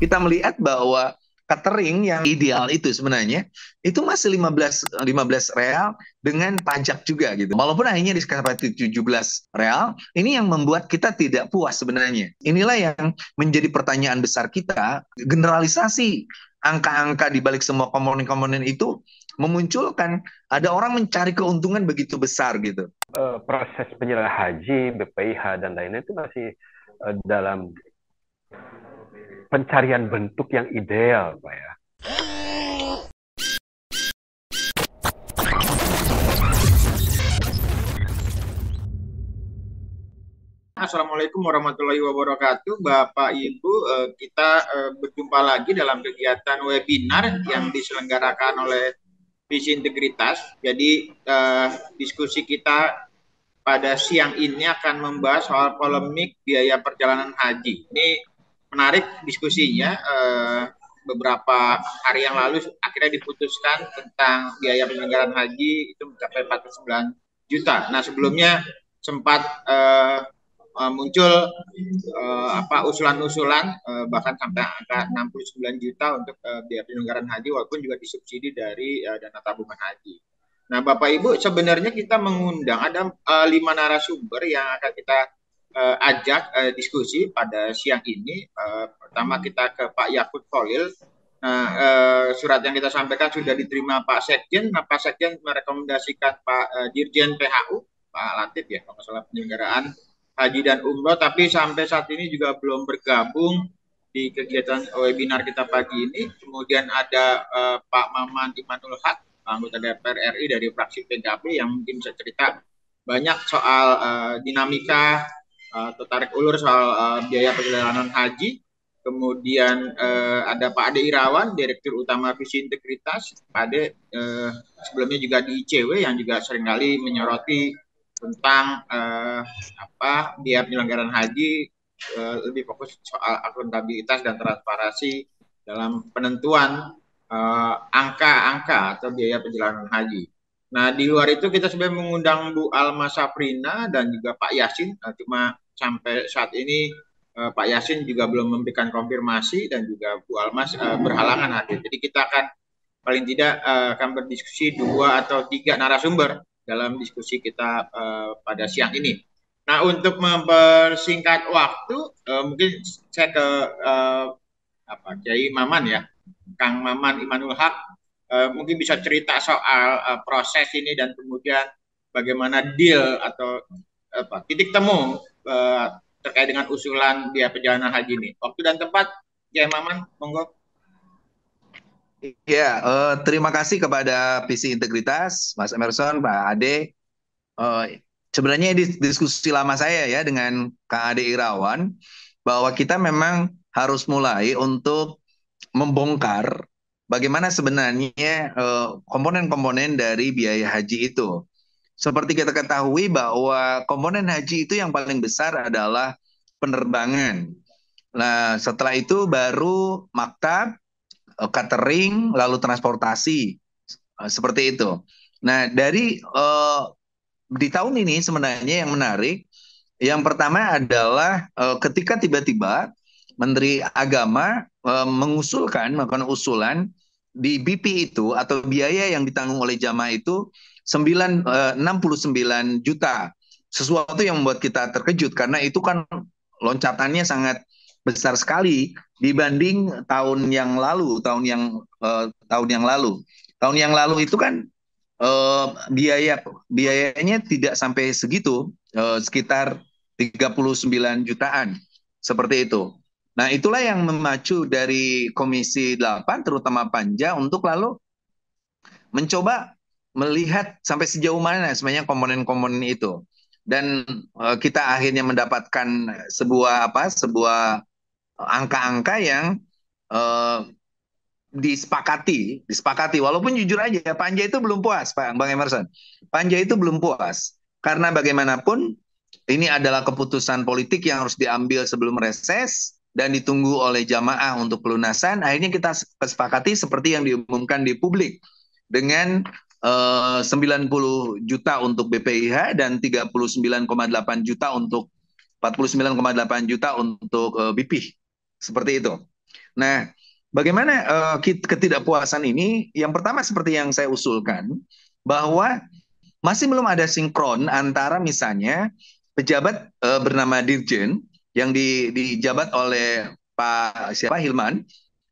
kita melihat bahwa catering yang ideal itu sebenarnya itu masih 15 real dengan pajak juga gitu. Walaupun akhirnya disepakati 17 real, ini yang membuat kita tidak puas sebenarnya. Inilah yang menjadi pertanyaan besar kita, generalisasi angka-angka di balik semua komponen-komponen itu memunculkan ada orang mencari keuntungan begitu besar gitu. Proses penyelenggaraan haji, BPIH dan lainnya itu masih dalam pencarian bentuk yang ideal, Pak ya. Assalamualaikum warahmatullahi wabarakatuh, Bapak Ibu. Kita berjumpa lagi dalam kegiatan webinar yang diselenggarakan oleh Visi Integritas. Jadi diskusi kita pada siang ini akan membahas soal polemik biaya perjalanan haji. Ini menarik diskusinya. Beberapa hari yang lalu akhirnya diputuskan tentang biaya penyelenggaraan haji itu mencapai 49 juta. Nah, sebelumnya sempat muncul usulan-usulan bahkan sampai angka 69 juta untuk biaya penyelenggaraan haji, walaupun juga disubsidi dari dana tabungan haji. Nah, Bapak Ibu, sebenarnya kita mengundang ada 5 narasumber yang akan kita ajak diskusi pada siang ini. Pertama kita ke Pak Yakut Khalil. Nah, surat yang kita sampaikan sudah diterima Pak Sekjen. Nah, Pak Sekjen merekomendasikan Pak Dirjen PHU, Pak Latif ya, kalau masalah penyelenggaraan haji dan umroh, tapi sampai saat ini juga belum bergabung di kegiatan webinar kita pagi ini. Kemudian ada Pak Maman Imanul Haq, anggota DPR RI dari fraksi PKB, yang mungkin bisa cerita banyak soal dinamika atau tarik ulur soal biaya perjalanan haji. Kemudian ada Pak Ade Irawan, Direktur Utama Visi Integritas. Pak Ade sebelumnya juga di ICW yang juga seringkali menyoroti tentang biaya penyelenggaraan haji, lebih fokus soal akuntabilitas dan transparansi dalam penentuan angka-angka atau biaya perjalanan haji. Nah, di luar itu kita sebenarnya mengundang Bu Alma Safrina dan juga Pak Yasin, cuma sampai saat ini Pak Yasin juga belum memberikan konfirmasi dan juga Bu Almas berhalangan hadir. Jadi kita akan paling tidak akan berdiskusi 2 atau 3 narasumber dalam diskusi kita pada siang ini. Nah, untuk mempersingkat waktu, mungkin saya ke Kiai Maman ya, Kang Maman Imanul Haq, mungkin bisa cerita soal proses ini dan kemudian bagaimana deal atau titik temu terkait dengan usulan biaya perjalanan haji ini. Waktu dan tempat, Kiai Maman, monggo. Ya, terima kasih kepada Visi Integritas, Mas Emerson, Pak Ade. Sebenarnya diskusi lama saya ya dengan Kang Ade Irawan, bahwa kita memang harus mulai untuk membongkar bagaimana sebenarnya komponen-komponen dari biaya haji itu. Seperti kita ketahui bahwa komponen haji itu yang paling besar adalah penerbangan. Nah, setelah itu baru maktab, catering, lalu transportasi, seperti itu. Nah, di tahun ini sebenarnya yang menarik, yang pertama adalah ketika tiba-tiba Menteri Agama melakukan usulan di BP itu atau biaya yang ditanggung oleh jamaah itu 69 juta. Sesuatu yang membuat kita terkejut karena itu kan loncatannya sangat besar sekali dibanding tahun yang lalu. Tahun yang lalu itu kan biayanya tidak sampai segitu, sekitar 39 jutaan seperti itu. Nah, itulah yang memacu dari Komisi 8 terutama Panja untuk lalu mencoba melihat sampai sejauh mana sebenarnya komponen-komponen itu. Dan kita akhirnya mendapatkan sebuah angka-angka yang disepakati. Walaupun jujur aja Panja itu belum puas, Pak Bang Emerson. Panja itu belum puas karena bagaimanapun ini adalah keputusan politik yang harus diambil sebelum reses dan ditunggu oleh jamaah untuk pelunasan. Akhirnya kita sepakati seperti yang diumumkan di publik dengan 90 juta untuk BPIH dan 39,8 juta untuk 49,8 juta untuk BP. Seperti itu. Nah, bagaimana ketidakpuasan ini? Yang pertama seperti yang saya usulkan, bahwa masih belum ada sinkron antara misalnya pejabat bernama Dirjen yang dijabat oleh Pak siapa Hilman,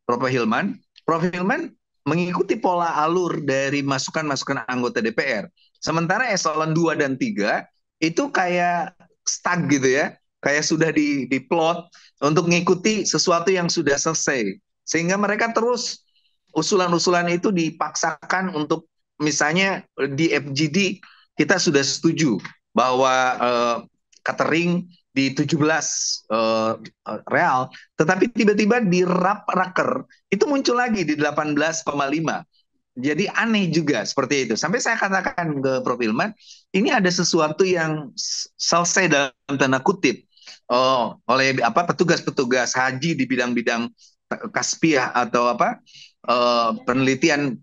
Prof. Hilman. Prof. Hilman mengikuti pola alur dari masukan-masukan anggota DPR. Sementara eselon 2 dan 3 itu kayak stuck gitu ya, kayak sudah diplot untuk mengikuti sesuatu yang sudah selesai. Sehingga mereka terus usulan-usulan itu dipaksakan untuk misalnya di FGD kita sudah setuju bahwa catering di 17 real, tetapi tiba-tiba di raker itu muncul lagi di 18,5. Jadi aneh juga seperti itu. Sampai saya katakan ke Prof. Ilman, ini ada sesuatu yang selesai dalam tanda kutip oleh apa petugas-petugas haji di bidang-bidang kaspiah atau apa penelitian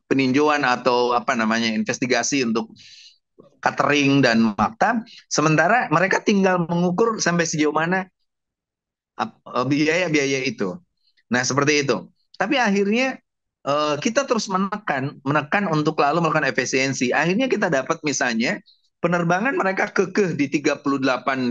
peninjauan atau apa namanya investigasi untuk catering dan maktab, sementara mereka tinggal mengukur sampai sejauh mana biaya-biaya itu. Nah, seperti itu. Tapi akhirnya kita terus menekan untuk lalu melakukan efisiensi. Akhirnya kita dapat misalnya penerbangan mereka kekeh di 38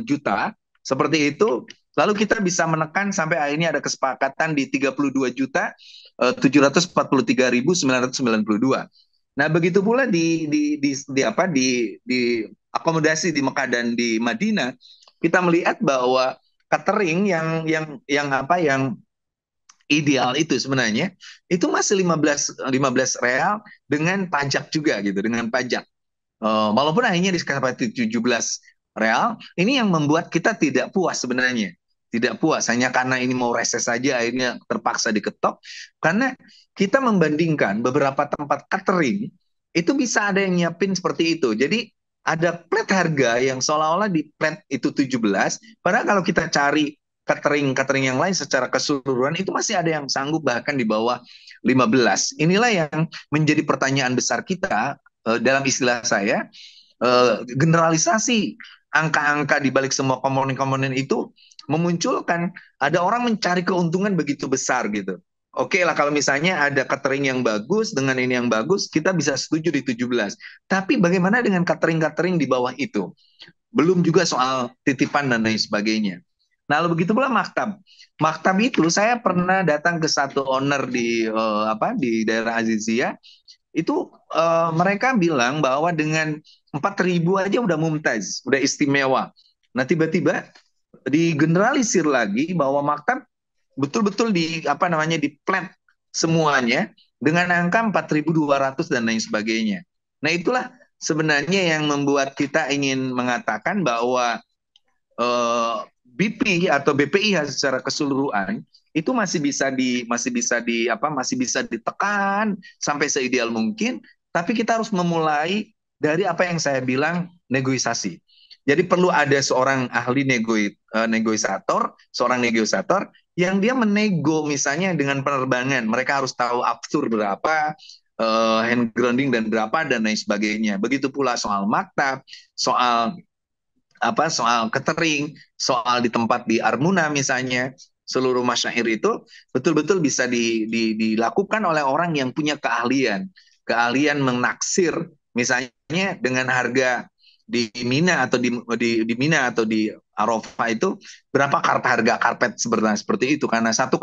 juta, seperti itu. Lalu kita bisa menekan sampai akhirnya ada kesepakatan di 32 juta 743.992. Nah, begitu pula di akomodasi di Mekah dan di Madinah, kita melihat bahwa catering yang ideal itu sebenarnya itu masih 15 real dengan pajak juga gitu, dengan pajak. Walaupun akhirnya disepakati 17 real, ini yang membuat kita tidak puas sebenarnya. Tidak puas hanya karena ini mau reses saja akhirnya terpaksa diketok, karena kita membandingkan beberapa tempat catering itu bisa ada yang nyiapin seperti itu. Jadi ada plat harga yang seolah-olah di plat itu 17, padahal kalau kita cari catering yang lain secara keseluruhan itu masih ada yang sanggup bahkan di bawah 15. Inilah yang menjadi pertanyaan besar kita dalam istilah saya, generalisasi angka-angka di balik semua komponen-komponen itu memunculkan ada orang mencari keuntungan begitu besar gitu. Oke lah kalau misalnya ada catering yang bagus dengan ini yang bagus, kita bisa setuju di 17. Tapi bagaimana dengan catering-catering di bawah itu? Belum juga soal titipan dan lain sebagainya. Nah, lalu begitu pula maktab. Maktab itu saya pernah datang ke satu owner di daerah Azizia, itu mereka bilang bahwa dengan 4.000 aja udah mumtaz, udah istimewa. Nah, tiba-tiba digeneralisir lagi bahwa maktab betul-betul di plan semuanya dengan angka 4.200 dan lain sebagainya. Nah, itulah sebenarnya yang membuat kita ingin mengatakan bahwa BP atau BPIH secara keseluruhan itu masih bisa ditekan sampai seideal mungkin, tapi kita harus memulai dari apa yang saya bilang negosiasi. Jadi perlu ada seorang ahli seorang negosiator yang dia menego misalnya dengan penerbangan, mereka harus tahu aftur berapa, hand grounding dan berapa dan lain sebagainya. Begitu pula soal maktab, soal catering, soal di tempat di Armuna misalnya, seluruh masyair itu betul-betul bisa dilakukan oleh orang yang punya keahlian menaksir misalnya dengan harga di Mina atau di Mina atau di Arafah itu berapa harga karpet seperti itu, karena 1,4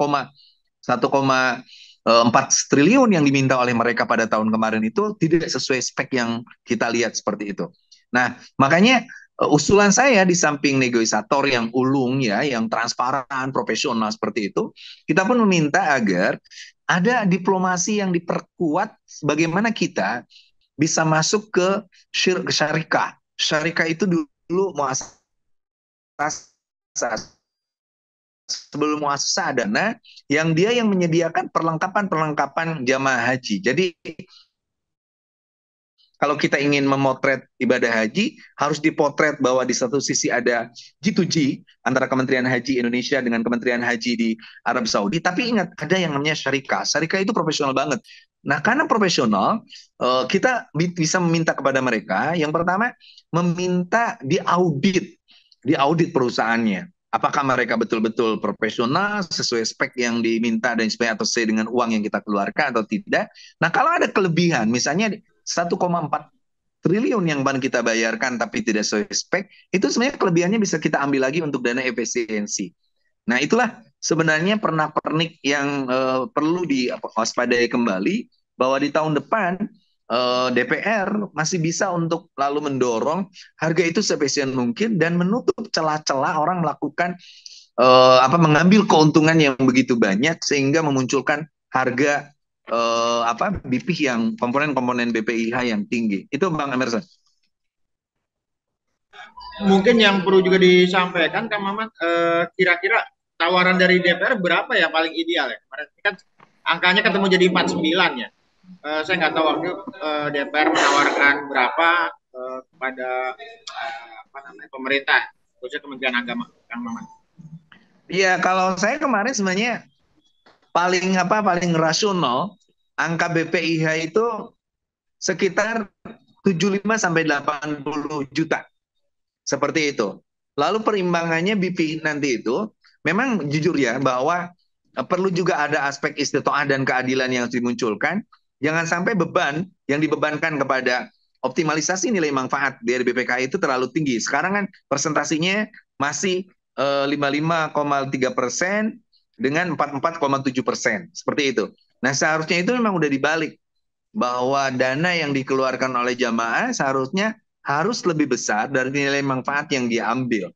triliun yang diminta oleh mereka pada tahun kemarin itu tidak sesuai spek yang kita lihat seperti itu. Nah, makanya usulan saya di samping negosiator yang ulung ya, yang transparan, profesional seperti itu, kita pun meminta agar ada diplomasi yang diperkuat bagaimana kita bisa masuk ke syarikah. Syarikah itu dulu muasasah, sebelum muasasah dana yang dia yang menyediakan perlengkapan jamaah haji. Jadi kalau kita ingin memotret ibadah haji, harus dipotret bahwa di satu sisi ada G2G antara Kementerian Haji Indonesia dengan Kementerian Haji di Arab Saudi. Tapi ingat, ada yang namanya syarikah. Syarikah itu profesional banget. Nah, karena profesional, kita bisa meminta kepada mereka, yang pertama, meminta diaudit perusahaannya. apakah mereka betul-betul profesional sesuai spek yang diminta dan sebagainya atau sesuai dengan uang yang kita keluarkan atau tidak. Nah, kalau ada kelebihan, misalnya 1,4 triliun yang ban kita bayarkan tapi tidak sesuai spek, itu sebenarnya kelebihannya bisa kita ambil lagi untuk dana efisiensi. Nah, itulah sebenarnya pernak-pernik yang perlu diwaspadai kembali bahwa di tahun depan DPR masih bisa untuk lalu mendorong harga itu sebesar mungkin dan menutup celah-celah orang melakukan mengambil keuntungan yang begitu banyak sehingga memunculkan harga BP yang komponen-komponen BPIH yang tinggi. Itu Bang Emerson. Mungkin yang perlu juga disampaikan Kang Maman, kira-kira tawaran dari DPR berapa ya paling ideal ya? Kemarin kan angkanya ketemu jadi 49 ya. Saya nggak tahu waktu DPR menawarkan berapa kepada pemerintah, khususnya Kementerian Agama, Kang Maman. Iya, kalau saya kemarin sebenarnya paling rasional angka BPIH itu sekitar 75 sampai 80 juta. Seperti itu. Lalu perimbangannya BP nanti itu memang jujur ya bahwa perlu juga ada aspek istitoah dan keadilan yang dimunculkan. Jangan sampai beban yang dibebankan kepada optimalisasi nilai manfaat dari BPKH itu terlalu tinggi. Sekarang kan presentasinya masih 55,3% dengan 44,7%. Seperti itu. Nah, seharusnya itu memang udah dibalik bahwa dana yang dikeluarkan oleh jamaah seharusnya harus lebih besar dari nilai manfaat yang diambil.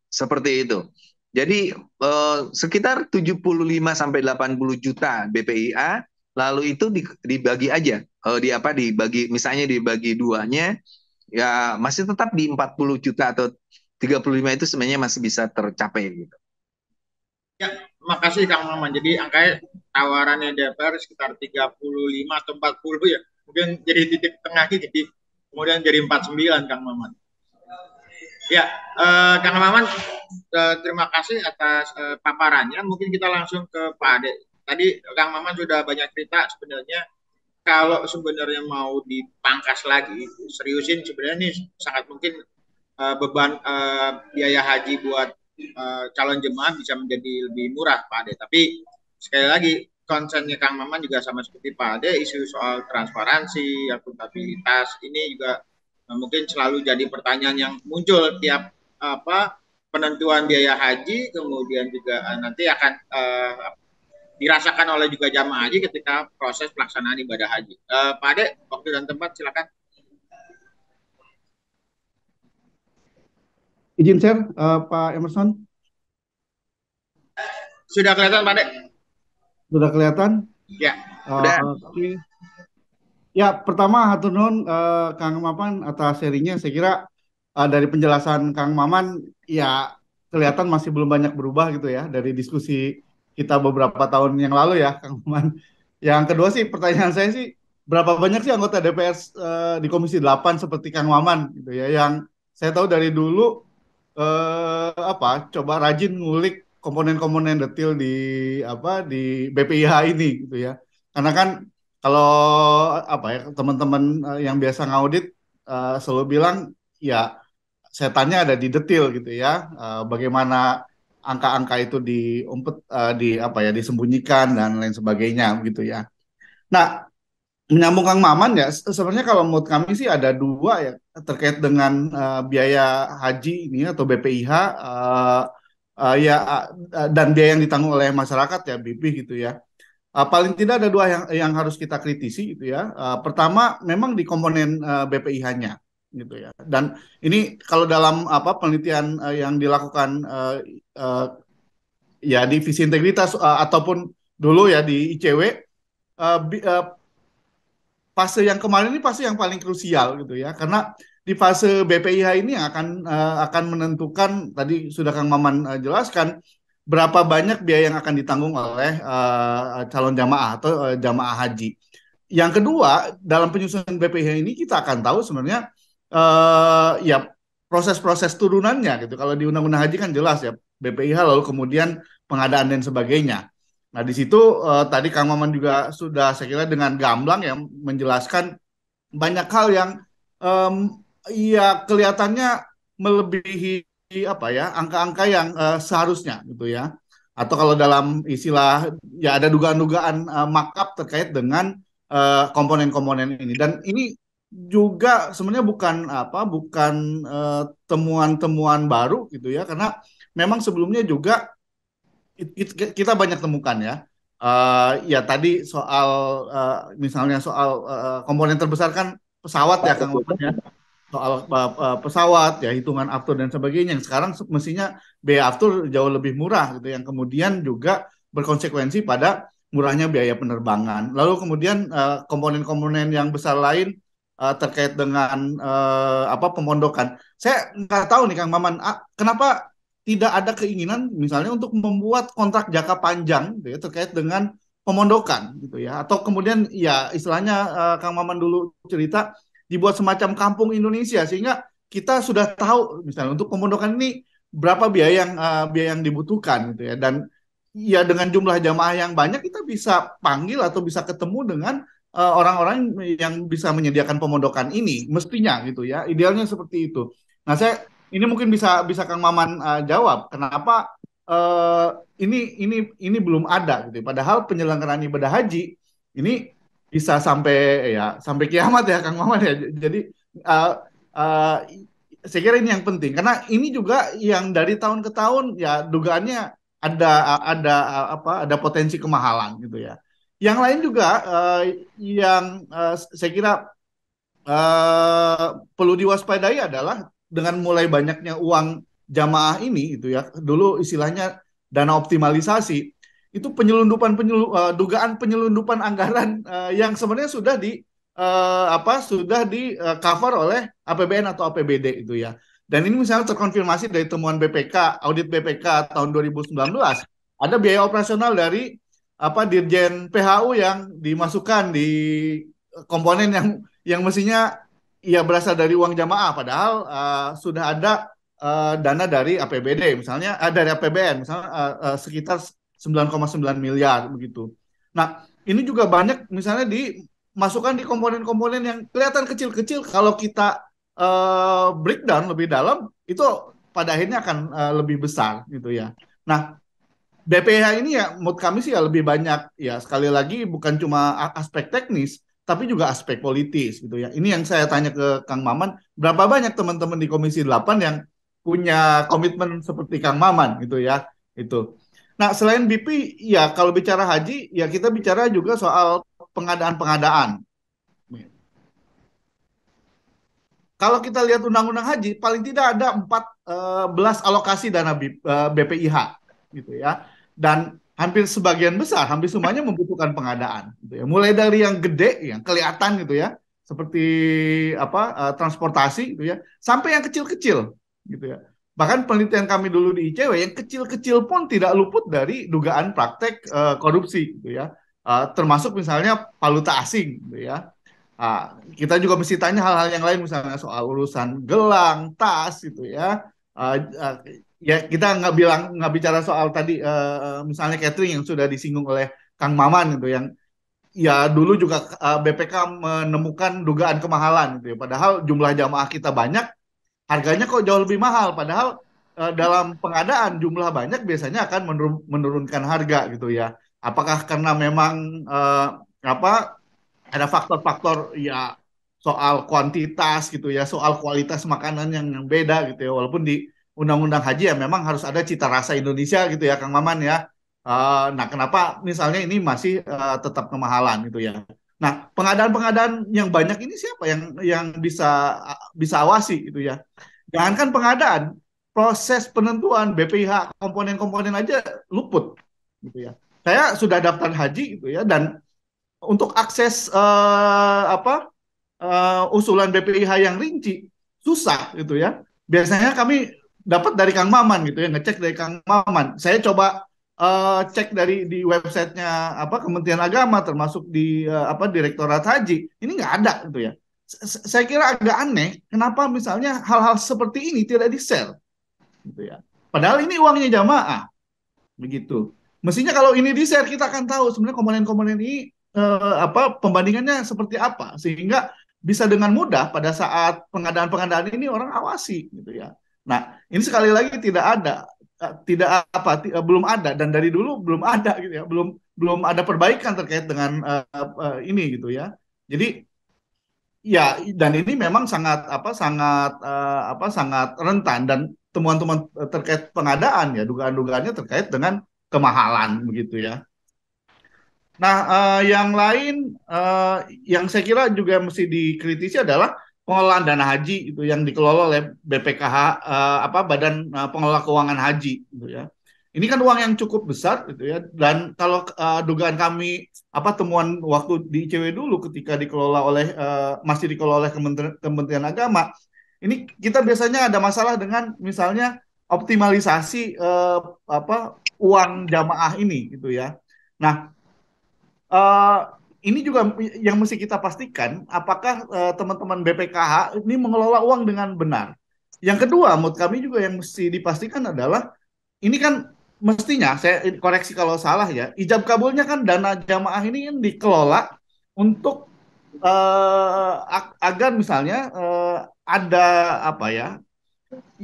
Seperti itu. Jadi sekitar 75 sampai 80 juta BPIA, lalu itu dibagi aja. Dibagi misalnya dibagi duanya, ya masih tetap di 40 juta atau 35 itu sebenarnya masih bisa tercapai gitu. Ya, makasih Kang Maman. Jadi angkanya tawarannya DPR sekitar 35 atau 40 ya. Mungkin jadi titik tengahnya jadi kemudian jadi 49 Kang Maman. Ya, Kang Maman, terima kasih atas paparannya. Mungkin kita langsung ke Pak Ade. Tadi Kang Maman sudah banyak cerita sebenarnya kalau sebenarnya mau dipangkas lagi, seriusin sebenarnya ini sangat mungkin beban biaya haji buat calon jemaah bisa menjadi lebih murah Pak Ade. Tapi sekali lagi concernnya Kang Maman juga sama seperti Pak Ade, isu soal transparansi, akuntabilitas ini juga mungkin selalu jadi pertanyaan yang muncul tiap penentuan biaya haji, kemudian juga nanti akan dirasakan oleh juga jamaah haji ketika proses pelaksanaan ibadah haji. Pak Ade, waktu dan tempat silakan. Izin share, Pak Emerson. Sudah kelihatan Pak Ade? Sudah kelihatan? Ya. Oke. Ya, pertama hatur nuhun Kang Maman atas sharingnya. Saya kira dari penjelasan Kang Maman, ya kelihatan masih belum banyak berubah gitu ya dari diskusi kita beberapa tahun yang lalu ya, Kang Maman. Yang kedua sih, pertanyaan saya sih, berapa banyak sih anggota DPR di Komisi 8 seperti Kang Maman gitu ya, yang saya tahu dari dulu coba rajin ngulik komponen-komponen detail di BPIH ini gitu ya. Karena kan kalau teman-teman yang biasa ngaudit selalu bilang ya setannya ada di detail gitu ya. Bagaimana angka-angka itu disembunyikan dan lain sebagainya gitu ya. Nah, menyambung Kang Maman ya, sebenarnya kalau menurut kami sih ada dua ya terkait dengan biaya haji ini atau BPIH dan biaya yang ditanggung oleh masyarakat ya BP gitu ya. Paling tidak ada dua yang harus kita kritisi gitu ya. Pertama memang di komponen BPIH-nya gitu ya. Dan ini kalau dalam penelitian yang dilakukan ya di visi integritas ataupun dulu ya di ICW fase yang kemarin ini fase yang paling krusial gitu ya, karena di fase BPIH ini yang akan menentukan, tadi sudah Kang Maman jelaskan, berapa banyak biaya yang akan ditanggung oleh calon jamaah atau jamaah haji. Yang kedua, dalam penyusunan BPIH ini kita akan tahu sebenarnya ya proses-proses turunannya gitu. Kalau di Undang-Undang Haji kan jelas ya, BPIH lalu kemudian pengadaan dan sebagainya. Nah, di situ tadi Kang Maman juga sudah saya kira dengan gamblang ya menjelaskan banyak hal yang ya kelihatannya melebihi apa ya angka-angka yang seharusnya gitu ya. Atau kalau dalam istilah ya ada dugaan-dugaan markup terkait dengan komponen-komponen ini. Dan ini juga sebenarnya bukan temuan-temuan baru gitu ya, karena memang sebelumnya juga kita banyak temukan ya. Ya tadi soal misalnya soal komponen terbesar kan pesawat ya Kang Maman ya, soal pesawat ya hitungan aftur dan sebagainya yang sekarang mestinya biaya aftur jauh lebih murah gitu, yang kemudian juga berkonsekuensi pada murahnya biaya penerbangan. Lalu kemudian komponen-komponen yang besar lain terkait dengan pemondokan. Saya nggak tahu nih Kang Maman, kenapa tidak ada keinginan misalnya untuk membuat kontrak jangka panjang gitu ya, terkait dengan pemondokan gitu ya, atau kemudian ya istilahnya Kang Maman dulu cerita dibuat semacam kampung Indonesia sehingga kita sudah tahu misalnya untuk pemondokan ini berapa biaya yang dibutuhkan gitu ya, dan ya dengan jumlah jamaah yang banyak kita bisa panggil atau bisa ketemu dengan orang-orang yang bisa menyediakan pemondokan ini mestinya gitu ya, idealnya seperti itu. Nah saya ini mungkin bisa bisa Kang Maman jawab kenapa ini belum ada gitu ya. Padahal penyelenggaraan ibadah haji ini bisa sampai kiamat ya Kang Maman ya. Jadi uh, uh, saya kira ini yang penting karena ini juga yang dari tahun ke tahun ya dugaannya ada potensi kemahalan gitu ya. Yang lain juga yang saya kira perlu diwaspadai adalah dengan mulai banyaknya uang jamaah ini itu ya, dulu istilahnya dana optimalisasi, itu dugaan penyelundupan anggaran yang sebenarnya sudah di cover oleh APBN atau APBD itu ya. Dan ini misalnya terkonfirmasi dari temuan BPK, audit BPK tahun 2019, ada biaya operasional dari Dirjen PHU yang dimasukkan di komponen yang mestinya ya berasal dari uang jamaah, padahal sudah ada dana dari APBD misalnya, dari APBN misalnya sekitar 9,9 miliar begitu. Nah ini juga banyak misalnya dimasukkan di komponen-komponen yang kelihatan kecil-kecil, kalau kita breakdown lebih dalam itu pada akhirnya akan lebih besar gitu ya. Nah BPH ini ya menurut kami sih ya lebih banyak ya, sekali lagi bukan cuma aspek teknis tapi juga aspek politis gitu ya. Ini yang saya tanya ke Kang Maman, berapa banyak teman-teman di Komisi 8 yang punya komitmen seperti Kang Maman gitu ya. Itu. Nah, selain BP ya kalau bicara haji ya kita bicara juga soal pengadaan-pengadaan. Kalau kita lihat undang-undang haji paling tidak ada 14 alokasi dana BPIH gitu ya. Dan hampir sebagian besar, hampir semuanya membutuhkan pengadaan gitu ya. Mulai dari yang gede yang kelihatan gitu ya, seperti transportasi gitu ya, sampai yang kecil-kecil gitu ya. Bahkan penelitian kami dulu di ICW yang kecil-kecil pun tidak luput dari dugaan praktek korupsi gitu ya. Termasuk misalnya valuta asing gitu ya. Kita juga mesti tanya hal-hal yang lain misalnya soal urusan gelang, tas gitu ya. Uh, uh, ya kita nggak bicara soal tadi misalnya catering yang sudah disinggung oleh Kang Maman gitu, yang ya dulu juga BPK menemukan dugaan kemahalan gitu ya. Padahal jumlah jamaah kita banyak, harganya kok jauh lebih mahal. Padahal dalam pengadaan jumlah banyak biasanya akan menurunkan harga gitu ya. Apakah karena memang ada faktor-faktor ya soal kuantitas gitu ya, soal kualitas makanan yang beda gitu ya. Walaupun di Undang-Undang Haji ya memang harus ada cita rasa Indonesia gitu ya, Kang Maman ya. Nah, kenapa misalnya ini masih tetap kemahalan gitu ya. Nah, pengadaan-pengadaan yang banyak ini siapa yang bisa awasi gitu ya. Jangankan pengadaan, proses penentuan BPIH komponen-komponen aja luput gitu ya. Saya sudah daftar haji gitu ya, dan untuk akses usulan BPIH yang rinci susah gitu ya. Biasanya kami dapat dari Kang Maman gitu ya, ngecek dari Kang Maman. Saya coba cek di websitenya Kementerian Agama, termasuk di Direktorat Haji, ini nggak ada gitu ya. Saya kira agak aneh kenapa misalnya hal-hal seperti ini tidak di-share gitu ya. Padahal ini uangnya jamaah begitu. Mestinya kalau ini di-share kita akan tahu sebenarnya komponen-komponen ini pembandingannya seperti apa, sehingga bisa dengan mudah pada saat pengadaan-pengadaan ini orang awasi gitu ya. Nah, ini sekali lagi tidak ada, belum ada, dan dari dulu belum ada gitu ya, belum belum ada perbaikan terkait dengan ini gitu ya. Jadi ya, dan ini memang sangat rentan, dan temuan-temuan terkait pengadaan ya, dugaan-dugaannya terkait dengan kemahalan begitu ya. Nah, yang lain yang saya kira juga mesti dikritisi adalah pengelolaan dana haji itu yang dikelola oleh BPKH, Badan Pengelola Keuangan Haji gitu ya. Ini kan uang yang cukup besar gitu ya, dan kalau dugaan kami temuan waktu di ICW dulu ketika masih dikelola oleh Kementerian Agama, ini kita biasanya ada masalah dengan misalnya optimalisasi uang jamaah ini gitu ya. Nah, eh, ini juga yang mesti kita pastikan, apakah teman-teman BPKH ini mengelola uang dengan benar. Yang kedua, menurut kami juga yang mesti dipastikan adalah ini kan mestinya, saya koreksi kalau salah ya, ijab kabulnya kan dana jamaah ini kan dikelola untuk agar misalnya ada apa ya,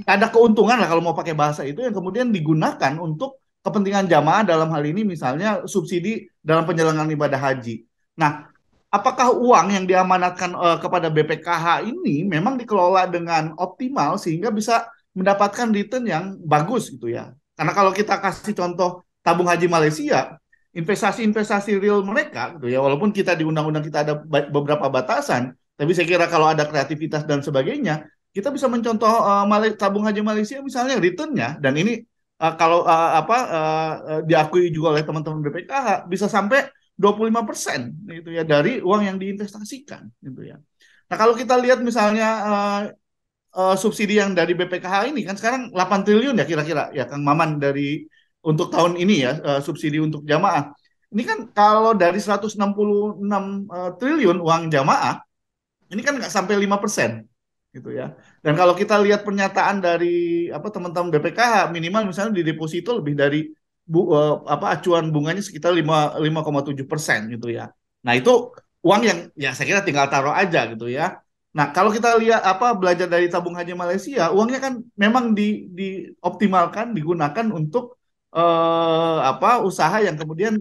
ada keuntungan lah kalau mau pakai bahasa itu, yang kemudian digunakan untuk kepentingan jamaah, dalam hal ini misalnya subsidi dalam penyelenggaraan ibadah haji. Nah, apakah uang yang diamanatkan kepada BPKH ini memang dikelola dengan optimal sehingga bisa mendapatkan return yang bagus gitu ya? Karena kalau kita kasih contoh tabung haji Malaysia, investasi-investasi real mereka gitu ya, walaupun kita di undang-undang kita ada beberapa batasan, tapi saya kira kalau ada kreativitas dan sebagainya, kita bisa mencontoh tabung haji Malaysia misalnya returnnya, dan ini kalau diakui juga oleh teman-teman BPKH bisa sampai 25% gitu ya dari uang yang diinvestasikan gitu ya. Nah, kalau kita lihat misalnya subsidi yang dari BPKH ini kan sekarang 8 triliun ya kira-kira ya Kang Maman, dari untuk tahun ini ya, subsidi untuk jamaah. Ini kan kalau dari 166 triliun uang jamaah, ini kan nggak sampai 5% gitu ya. Dan kalau kita lihat pernyataan dari teman-teman BPKH, minimal misalnya di deposito lebih dari acuan bunganya sekitar 5,7% gitu ya. Nah, itu uang yang ya saya kira tinggal taruh aja gitu ya. Nah, kalau kita lihat belajar dari tabung haji Malaysia, uangnya kan memang dioptimalkan, digunakan untuk usaha yang kemudian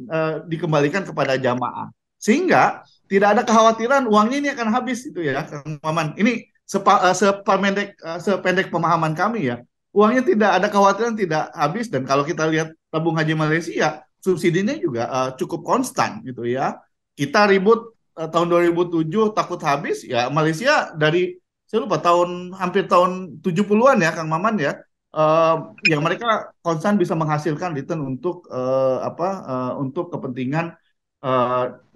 dikembalikan kepada jamaah. Sehingga tidak ada kekhawatiran uangnya ini akan habis itu ya, Kang Maman. Ini sependek pemahaman kami ya. Uangnya tidak ada kekhawatiran tidak habis, dan kalau kita lihat tabung haji Malaysia, subsidinya juga cukup konstan gitu ya. Kita ribut tahun 2007 takut habis, ya Malaysia dari saya lupa hampir tahun 70-an ya Kang Maman ya. Yang mereka konstan bisa menghasilkan return untuk untuk kepentingan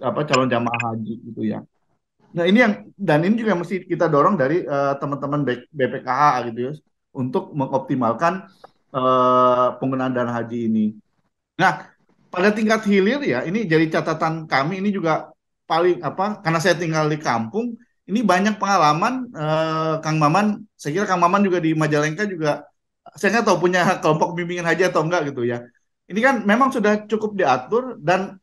calon jamaah haji gitu ya. Nah, ini juga mesti kita dorong dari teman-teman BPKH gitu ya, untuk mengoptimalkan penggunaan dana haji ini. Nah, pada tingkat hilir ya, ini jadi catatan kami, ini juga paling karena saya tinggal di kampung, ini banyak pengalaman Kang Maman, saya kira Kang Maman juga di Majalengka juga, saya nggak tahu punya kelompok bimbingan haji atau enggak gitu ya. Ini kan memang sudah cukup diatur, dan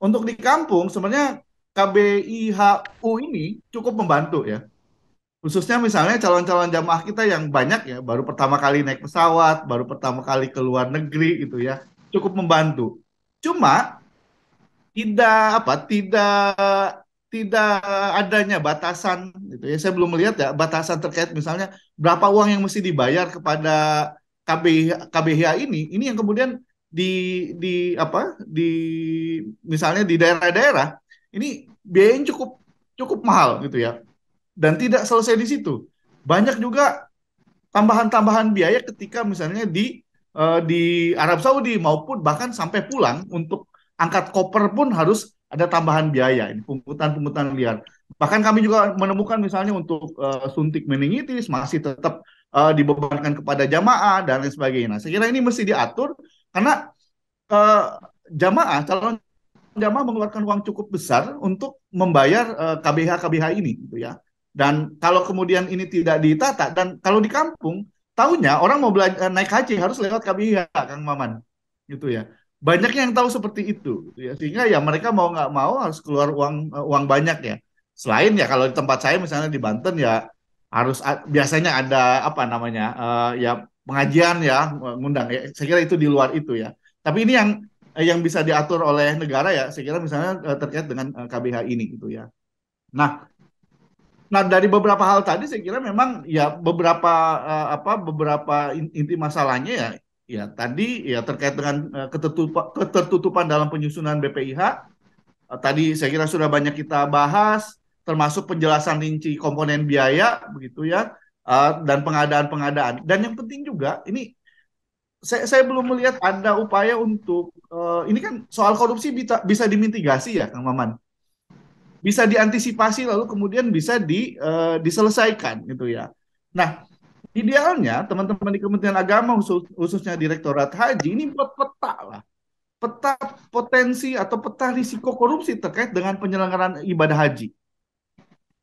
untuk di kampung sebenarnya KBIHU ini cukup membantu ya. Khususnya misalnya calon-calon jamaah kita yang banyak ya, baru pertama kali naik pesawat, baru pertama kali ke luar negeri gitu ya, cukup membantu. Cuma tidak tidak adanya batasan gitu ya. Saya belum melihat ya batasan terkait misalnya berapa uang yang mesti dibayar kepada KBH ini yang kemudian di misalnya di daerah-daerah ini biayanya cukup cukup mahal gitu ya, dan tidak selesai di situ. Banyak juga tambahan-tambahan biaya ketika misalnya di Arab Saudi, maupun bahkan sampai pulang untuk angkat koper pun harus ada tambahan biaya, ini pungutan-pungutan liar. Bahkan kami juga menemukan misalnya untuk suntik meningitis masih tetap dibebankan kepada jamaah dan lain sebagainya. Nah, saya kira ini mesti diatur, karena calon jamaah mengeluarkan uang cukup besar untuk membayar KBH ini gitu ya. Dan kalau kemudian ini tidak ditata, dan kalau di kampung tahunya orang mau belajar naik haji harus lewat KBH, Kang Maman gitu ya. Banyaknya yang tahu seperti itu gitu ya. Sehingga ya mereka mau nggak mau harus keluar uang banyak ya. Selain ya kalau di tempat saya misalnya di Banten ya biasanya ada apa namanya ya pengajian ya ngundang ya. Saya kira itu di luar itu ya. Tapi ini yang bisa diatur oleh negara ya. Saya kira misalnya terkait dengan KBH ini gitu ya. Nah, dari beberapa hal tadi saya kira memang ya beberapa inti masalahnya ya tadi ya terkait dengan ketertutupan dalam penyusunan BPIH. Tadi saya kira sudah banyak kita bahas, termasuk penjelasan rinci komponen biaya, begitu ya, dan pengadaan-pengadaan. Dan yang penting juga, ini saya belum melihat ada upaya untuk, ini kan soal korupsi bisa dimitigasi ya, Kang Maman. Bisa diantisipasi lalu kemudian bisa diselesaikan gitu ya. Nah, idealnya teman-teman di Kementerian Agama khususnya Direktorat Haji ini buat peta lah, peta potensi atau peta risiko korupsi terkait dengan penyelenggaraan ibadah haji.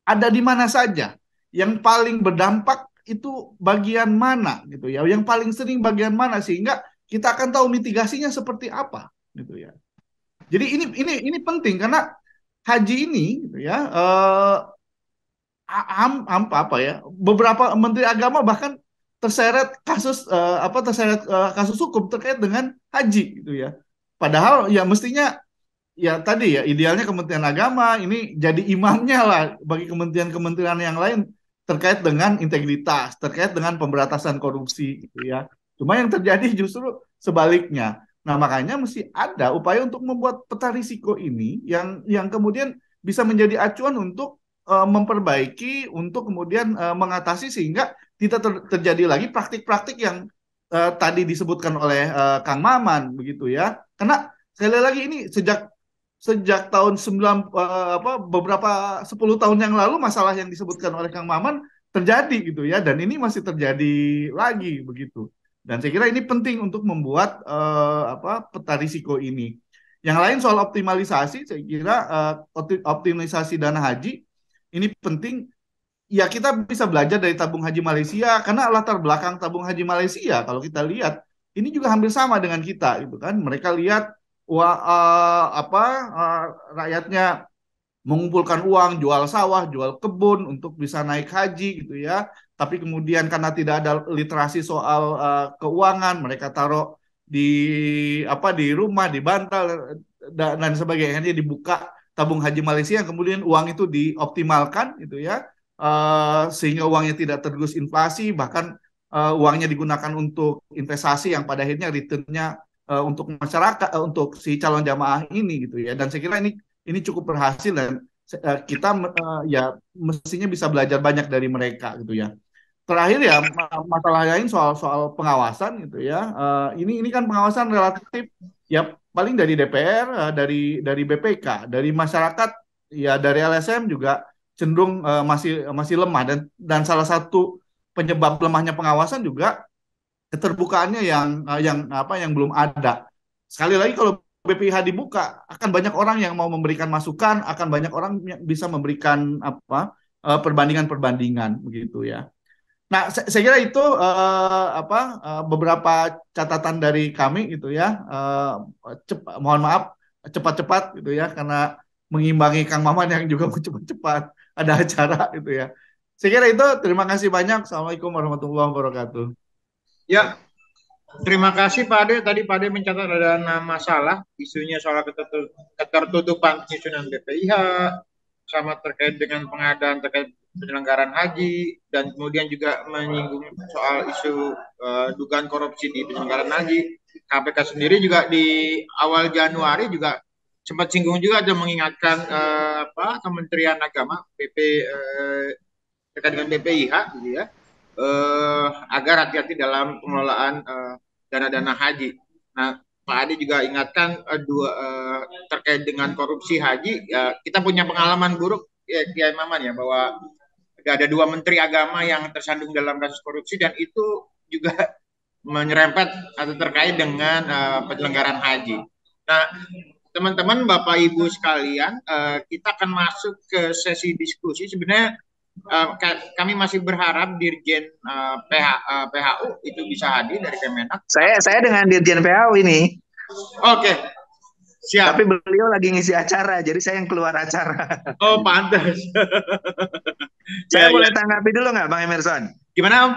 Ada di mana saja? Yang paling berdampak itu bagian mana gitu ya? Yang paling sering bagian mana sehingga kita akan tahu mitigasinya seperti apa gitu ya. Jadi ini penting karena haji ini gitu ya apa ya? Beberapa menteri agama bahkan terseret kasus hukum terkait dengan haji gitu ya. Padahal ya mestinya ya tadi ya idealnya Kementerian Agama ini jadi imamnya lah bagi kementerian-kementerian yang lain terkait dengan integritas, terkait dengan pemberantasan korupsi gitu ya. Cuma yang terjadi justru sebaliknya. Nah, makanya mesti ada upaya untuk membuat peta risiko ini yang kemudian bisa menjadi acuan untuk memperbaiki, untuk kemudian mengatasi sehingga tidak terjadi lagi praktik-praktik yang tadi disebutkan oleh Kang Maman begitu ya. Karena sekali lagi ini sejak tahun beberapa 10 tahun yang lalu masalah yang disebutkan oleh Kang Maman terjadi gitu ya, dan ini masih terjadi lagi begitu. Dan saya kira ini penting untuk membuat peta risiko ini. Yang lain soal optimalisasi, saya kira optimalisasi dana haji ini penting. Ya kita bisa belajar dari tabung haji Malaysia karena latar belakang tabung haji Malaysia kalau kita lihat ini juga hampir sama dengan kita gitu kan. Mereka lihat rakyatnya mengumpulkan uang, jual sawah, jual kebun untuk bisa naik haji gitu ya. Tapi kemudian karena tidak ada literasi soal keuangan, mereka taruh di rumah, di bantal dan sebagainya, dibuka tabung haji Malaysia yang kemudian uang itu dioptimalkan gitu ya. Sehingga uangnya tidak tergerus inflasi, bahkan uangnya digunakan untuk investasi yang pada akhirnya returnnya untuk masyarakat, untuk si calon jamaah ini gitu ya. Dan saya kira ini cukup berhasil dan kita ya mestinya bisa belajar banyak dari mereka gitu ya. Terakhir ya masalah lain soal pengawasan gitu ya. Ini kan pengawasan relatif ya paling dari DPR, dari BPK, dari masyarakat ya, dari LSM juga cenderung masih lemah, dan salah satu penyebab lemahnya pengawasan juga keterbukaannya yang belum ada. Sekali lagi kalau BPIH dibuka akan banyak orang yang mau memberikan masukan, akan banyak orang yang bisa memberikan perbandingan begitu ya. Nah, saya kira itu beberapa catatan dari kami gitu ya. Mohon maaf cepat-cepat gitu ya karena mengimbangi Kang Maman yang juga mau cepat-cepat ada acara gitu ya. Saya kira itu, terima kasih banyak. Assalamualaikum warahmatullahi wabarakatuh. Ya, terima kasih Pak Ade. Tadi Pak Ade mencatat ada 6 masalah, isunya soal ketertutupan penyusunan BPIH, sama terkait dengan pengadaan terkait penyelenggaraan haji, dan kemudian juga menyinggung soal isu dugaan korupsi di penyelenggaraan haji. KPK sendiri juga di awal Januari juga sempat singgung juga dan mengingatkan Kementerian Agama terkait dengan BPIH gitu ya, agar hati-hati dalam pengelolaan dana-dana haji. Nah, Pak Adi juga ingatkan terkait dengan korupsi haji, ya, kita punya pengalaman buruk ya, Kiai Maman ya, bahwa ada 2 menteri agama yang tersandung dalam kasus korupsi, dan itu juga menyerempet atau terkait dengan penyelenggaraan haji. Nah, teman-teman, Bapak Ibu sekalian, kita akan masuk ke sesi diskusi. Sebenarnya kami masih berharap Dirjen PHU itu bisa hadir dari Kemenak. Saya dengan Dirjen PHU ini. Oke, siap. Tapi beliau lagi ngisi acara, jadi saya yang keluar acara. Oh, pantas. Saya Ya, ya. boleh tanggapi dulu nggak, Bang Emerson? Gimana, Om?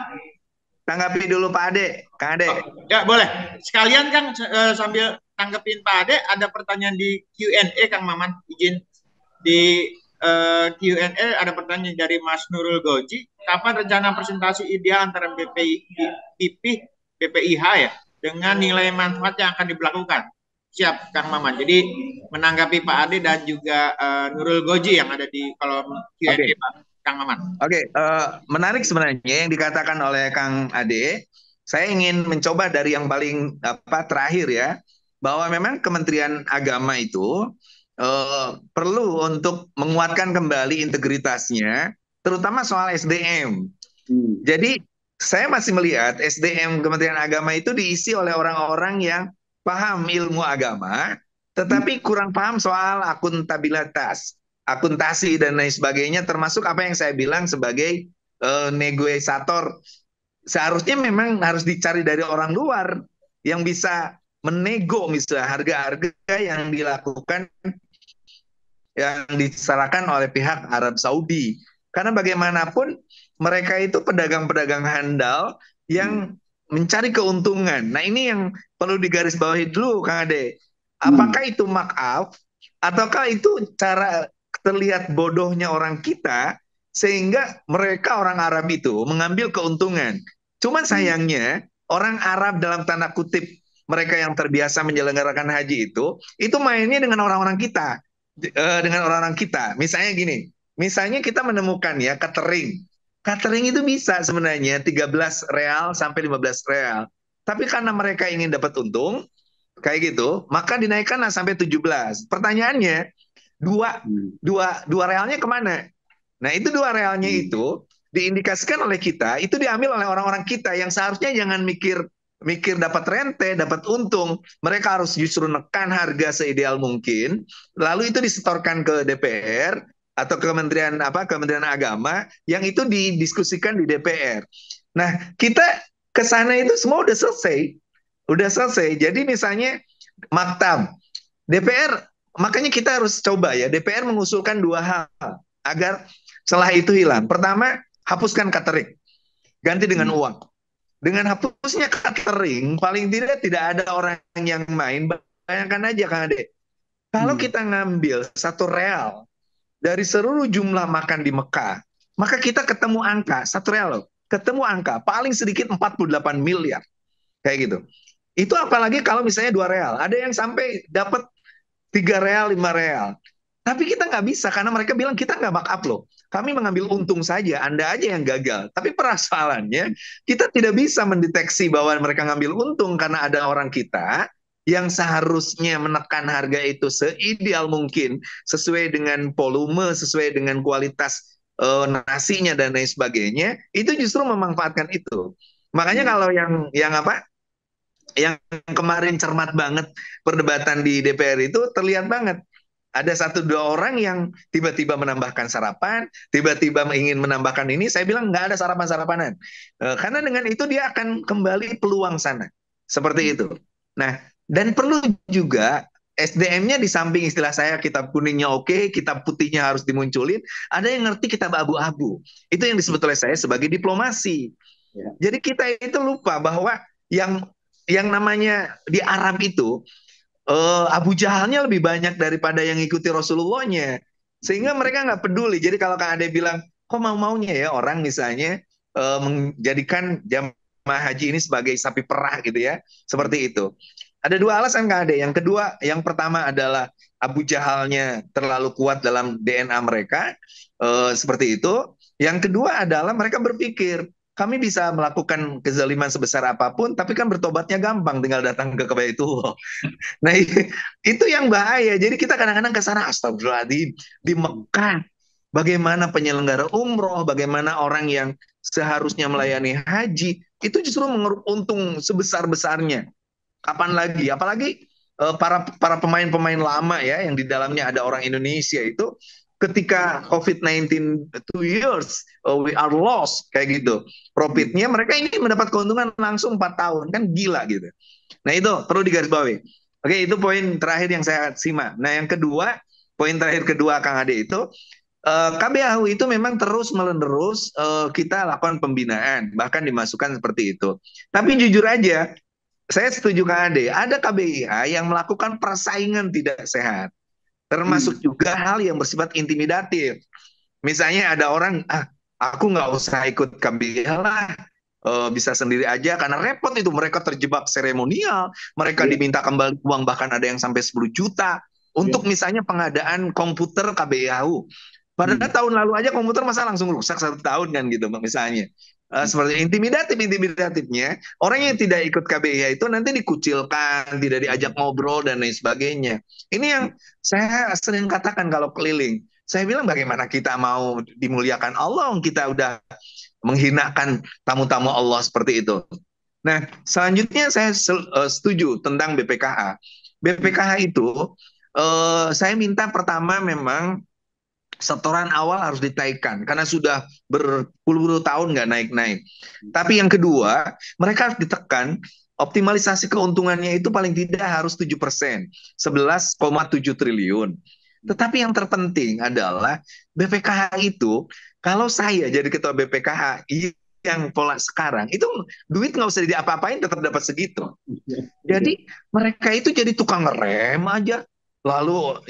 Tanggapi dulu Pak Ade, Kang Ade. Oh, ya boleh. Sekalian Kang sambil tanggepin Pak Ade, ada pertanyaan di Q&A Kang Maman, izin di Q&A ada pertanyaan dari Mas Nurul Goji. Kapan rencana presentasi ideal antara BP, BPIH ya dengan nilai manfaat yang akan diberlakukan? Siap Kang Maman. Jadi menanggapi Pak Ade dan juga Nurul Goji yang ada di kolom Q&A Oke. Pak Kang Maman. Oke, menarik sebenarnya yang dikatakan oleh Kang Ade. Saya ingin mencoba dari yang paling terakhir ya, bahwa memang Kementerian Agama itu perlu untuk menguatkan kembali integritasnya, terutama soal SDM. Jadi saya masih melihat SDM Kementerian Agama itu diisi oleh orang-orang yang paham ilmu agama, tetapi kurang paham soal akuntabilitas, akuntansi dan lain sebagainya, termasuk apa yang saya bilang sebagai negosiator. Seharusnya memang harus dicari dari orang luar yang bisa menego misalnya harga-harga yang dilakukan, yang diserahkan oleh pihak Arab Saudi. Karena bagaimanapun mereka itu pedagang-pedagang handal yang mencari keuntungan. Nah ini yang perlu digarisbawahi dulu Kang Ade. Apakah itu markup ataukah itu cara terlihat bodohnya orang kita sehingga mereka orang Arab itu mengambil keuntungan. Cuman sayangnya orang Arab dalam tanda kutip mereka yang terbiasa menyelenggarakan haji itu mainnya dengan orang-orang kita. Dengan orang-orang kita. Misalnya gini, misalnya kita menemukan ya catering. Catering itu bisa sebenarnya 13 real sampai 15 real. Tapi karena mereka ingin dapat untung, kayak gitu, maka dinaikkanlah sampai 17. Pertanyaannya, dua realnya kemana? Nah itu dua realnya itu diindikasikan oleh kita, itu diambil oleh orang-orang kita yang seharusnya jangan mikir dapat rente, dapat untung. Mereka harus justru nekan harga seideal mungkin, lalu itu disetorkan ke DPR atau Kementerian Agama yang itu didiskusikan di DPR. Nah, kita ke sana itu semua udah selesai. Udah selesai. Jadi misalnya maktab DPR, makanya kita harus coba ya, DPR mengusulkan dua hal agar celah itu hilang. Pertama, hapuskan catering, ganti dengan uang. Dengan hapusnya catering, paling tidak ada orang yang main. Bayangkan aja Kang Ade, kalau kita ngambil 1 real dari seluruh jumlah makan di Mekah, maka kita ketemu angka 1 real loh. Ketemu angka paling sedikit 48 miliar. Kayak gitu. Itu apalagi kalau misalnya 2 real. Ada yang sampai dapat 3 real, 5 real. Tapi kita nggak bisa karena mereka bilang kita nggak markup loh. Kami mengambil untung saja, Anda aja yang gagal. Tapi persoalannya kita tidak bisa mendeteksi bahwa mereka ngambil untung karena ada orang kita yang seharusnya menekan harga itu seideal mungkin, sesuai dengan volume, sesuai dengan kualitas nasinya dan lain sebagainya, itu justru memanfaatkan itu. Makanya kalau yang kemarin cermat banget perdebatan di DPR itu terlihat banget. Ada 1-2 orang yang tiba-tiba menambahkan sarapan, tiba-tiba ingin menambahkan ini, saya bilang nggak ada sarapan-sarapanan. Karena dengan itu dia akan kembali peluang sana. Seperti itu. Nah, dan perlu juga SDM-nya di samping istilah saya kitab kuningnya oke, kitab putihnya harus dimunculin, ada yang ngerti kitab abu-abu. Itu yang disebut oleh saya sebagai diplomasi. Jadi kita itu lupa bahwa yang namanya di Arab itu Abu Jahalnya lebih banyak daripada yang ikuti Rasulullahnya, sehingga mereka nggak peduli. Jadi kalau Kang Ade bilang kok maunya ya orang misalnya menjadikan jamaah haji ini sebagai sapi perah gitu ya, seperti itu. Ada 2 alasan Kang Ade. Yang kedua, yang pertama adalah Abu Jahalnya terlalu kuat dalam DNA mereka, seperti itu. Yang kedua adalah mereka berpikir kami bisa melakukan kezaliman sebesar apapun, tapi kan bertobatnya gampang, tinggal datang ke Baitullah. Nah itu yang bahaya. Jadi kita kadang-kadang ke sana, astagfirullahaladzim, di Mekah, bagaimana penyelenggara umroh, bagaimana orang yang seharusnya melayani haji, itu justru mengeruk untung sebesar-besarnya. Kapan lagi? Apalagi para pemain-pemain lama ya, yang di dalamnya ada orang Indonesia itu, ketika COVID-19 2 years, we are lost, kayak gitu. Profitnya mereka ingin mendapat keuntungan langsung 4 tahun, kan gila gitu. Nah itu perlu digarisbawahi. Oke, itu poin terakhir yang saya simak. Nah yang kedua, poin terakhir kedua Kang Ade itu, KBHU itu memang terus menerus kita lakukan pembinaan, bahkan dimasukkan seperti itu. Tapi jujur aja, saya setuju Kang Ade, ada KBIH yang melakukan persaingan tidak sehat, termasuk juga hal yang bersifat intimidatif. Misalnya ada orang, aku nggak usah ikut KBIH lah, bisa sendiri aja, karena repot itu, mereka terjebak seremonial, mereka diminta kembali uang, bahkan ada yang sampai 10 juta, untuk misalnya pengadaan komputer KBIHU. Padahal tahun lalu aja komputer masa langsung rusak 1 tahun kan gitu misalnya. Seperti intimidatifnya, orang yang tidak ikut KBIH itu nanti dikucilkan, tidak diajak ngobrol dan lain sebagainya. Ini yang saya sering katakan kalau keliling. Saya bilang bagaimana kita mau dimuliakan Allah, kita udah menghinakan tamu-tamu Allah seperti itu. Nah, selanjutnya saya setuju tentang BPKH. BPKH itu saya minta pertama memang setoran awal harus ditaikkan karena sudah berpuluh-puluh tahun nggak naik-naik. Tapi yang kedua, mereka harus ditekan optimalisasi keuntungannya itu paling tidak harus 7%, 11,7 triliun. Tetapi yang terpenting adalah BPKH itu, kalau saya jadi ketua BPKH yang pola sekarang, itu duit nggak usah diapa-apain tetap dapat segitu. Jadi mereka itu jadi tukang rem aja. Lalu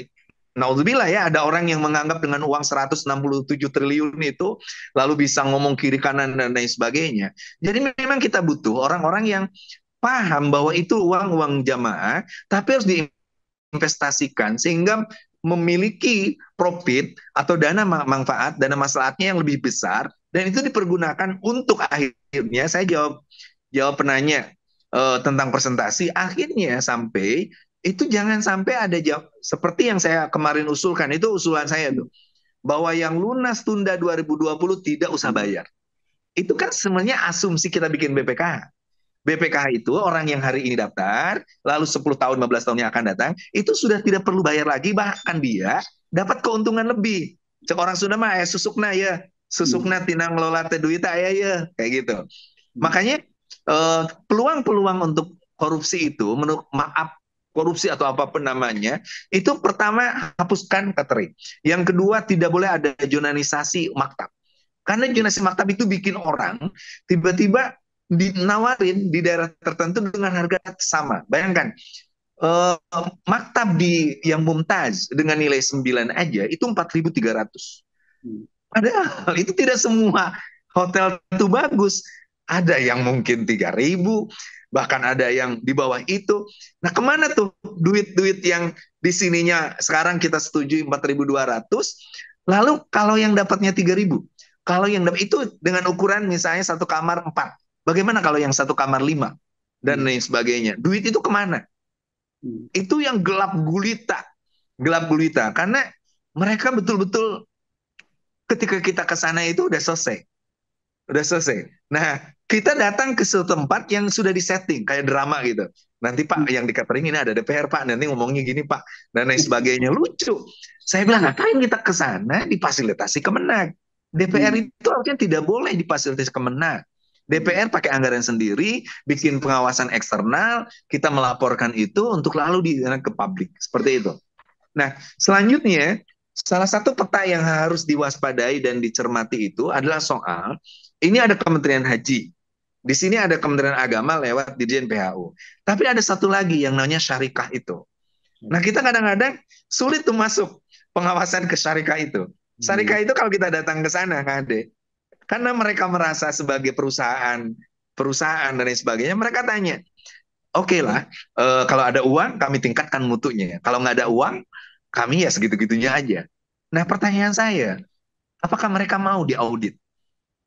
naudzubillah ya, ada orang yang menganggap dengan uang 167 triliun itu lalu bisa ngomong kiri kanan dan lain sebagainya. Jadi memang kita butuh orang-orang yang paham bahwa itu uang jamaah, tapi harus diinvestasikan sehingga memiliki profit atau dana manfaat, dana maslahatnya yang lebih besar, dan itu dipergunakan untuk akhirnya, saya jawab penanya tentang presentasi, akhirnya sampai itu jangan sampai ada seperti yang saya kemarin usulkan, itu usulan saya tuh, bahwa yang lunas tunda 2020 tidak usah bayar. Itu kan sebenarnya asumsi kita bikin BPKH. BPKH itu orang yang hari ini daftar, lalu 10 tahun, 15 tahun yang akan datang, itu sudah tidak perlu bayar lagi, bahkan dia dapat keuntungan lebih. Cek orang Sunda mah, susukna ya, susukna tinang ngelola teh duit ya, kayak gitu. Makanya peluang-peluang untuk korupsi itu, korupsi atau apapun namanya, itu pertama hapuskan catering. Yang kedua, tidak boleh ada jonanisasi maktab. Karena jonasi maktab itu bikin orang tiba-tiba dinawarin di daerah tertentu dengan harga sama. Bayangkan, maktab yang mumtaz dengan nilai 9 aja itu 4.300. Padahal itu tidak semua hotel itu bagus. Ada yang mungkin 3.000, bahkan ada yang di bawah itu. Nah, kemana tuh duit-duit yang di sininya sekarang kita setuju 4.200, lalu kalau yang dapatnya 3.000, kalau yang dapat itu dengan ukuran misalnya satu kamar 4, bagaimana kalau yang satu kamar 5 dan lain sebagainya? Duit itu kemana? Itu yang gelap gulita, karena mereka betul-betul ketika kita ke sana itu udah selesai. Nah, kita datang ke suatu tempat yang sudah disetting kayak drama gitu. Nanti Pak, yang di catering ini ada DPR Pak, nanti ngomongnya gini Pak, dan lain sebagainya. Lucu. Saya bilang, ngapain kita ke sana difasilitasi Kemenag? DPR itu harusnya tidak boleh difasilitasi Kemenag. DPR pakai anggaran sendiri, bikin pengawasan eksternal, kita melaporkan itu untuk lalu ke publik. Seperti itu. Nah, selanjutnya, salah satu peta yang harus diwaspadai dan dicermati itu adalah soal, ini ada Kementerian Haji, di sini ada Kementerian Agama lewat Dirjen PHU. Tapi ada satu lagi yang namanya syarikah itu. Nah, kita kadang-kadang sulit tuh masuk pengawasan ke syarikah itu. Syarikah itu kalau kita datang ke sana, Kak Ade, karena mereka merasa sebagai perusahaan dan lain sebagainya, mereka tanya, oke lah, kalau ada uang kami tingkatkan mutunya. Kalau nggak ada uang, kami ya segitu-gitunya aja. Nah, pertanyaan saya, apakah mereka mau diaudit?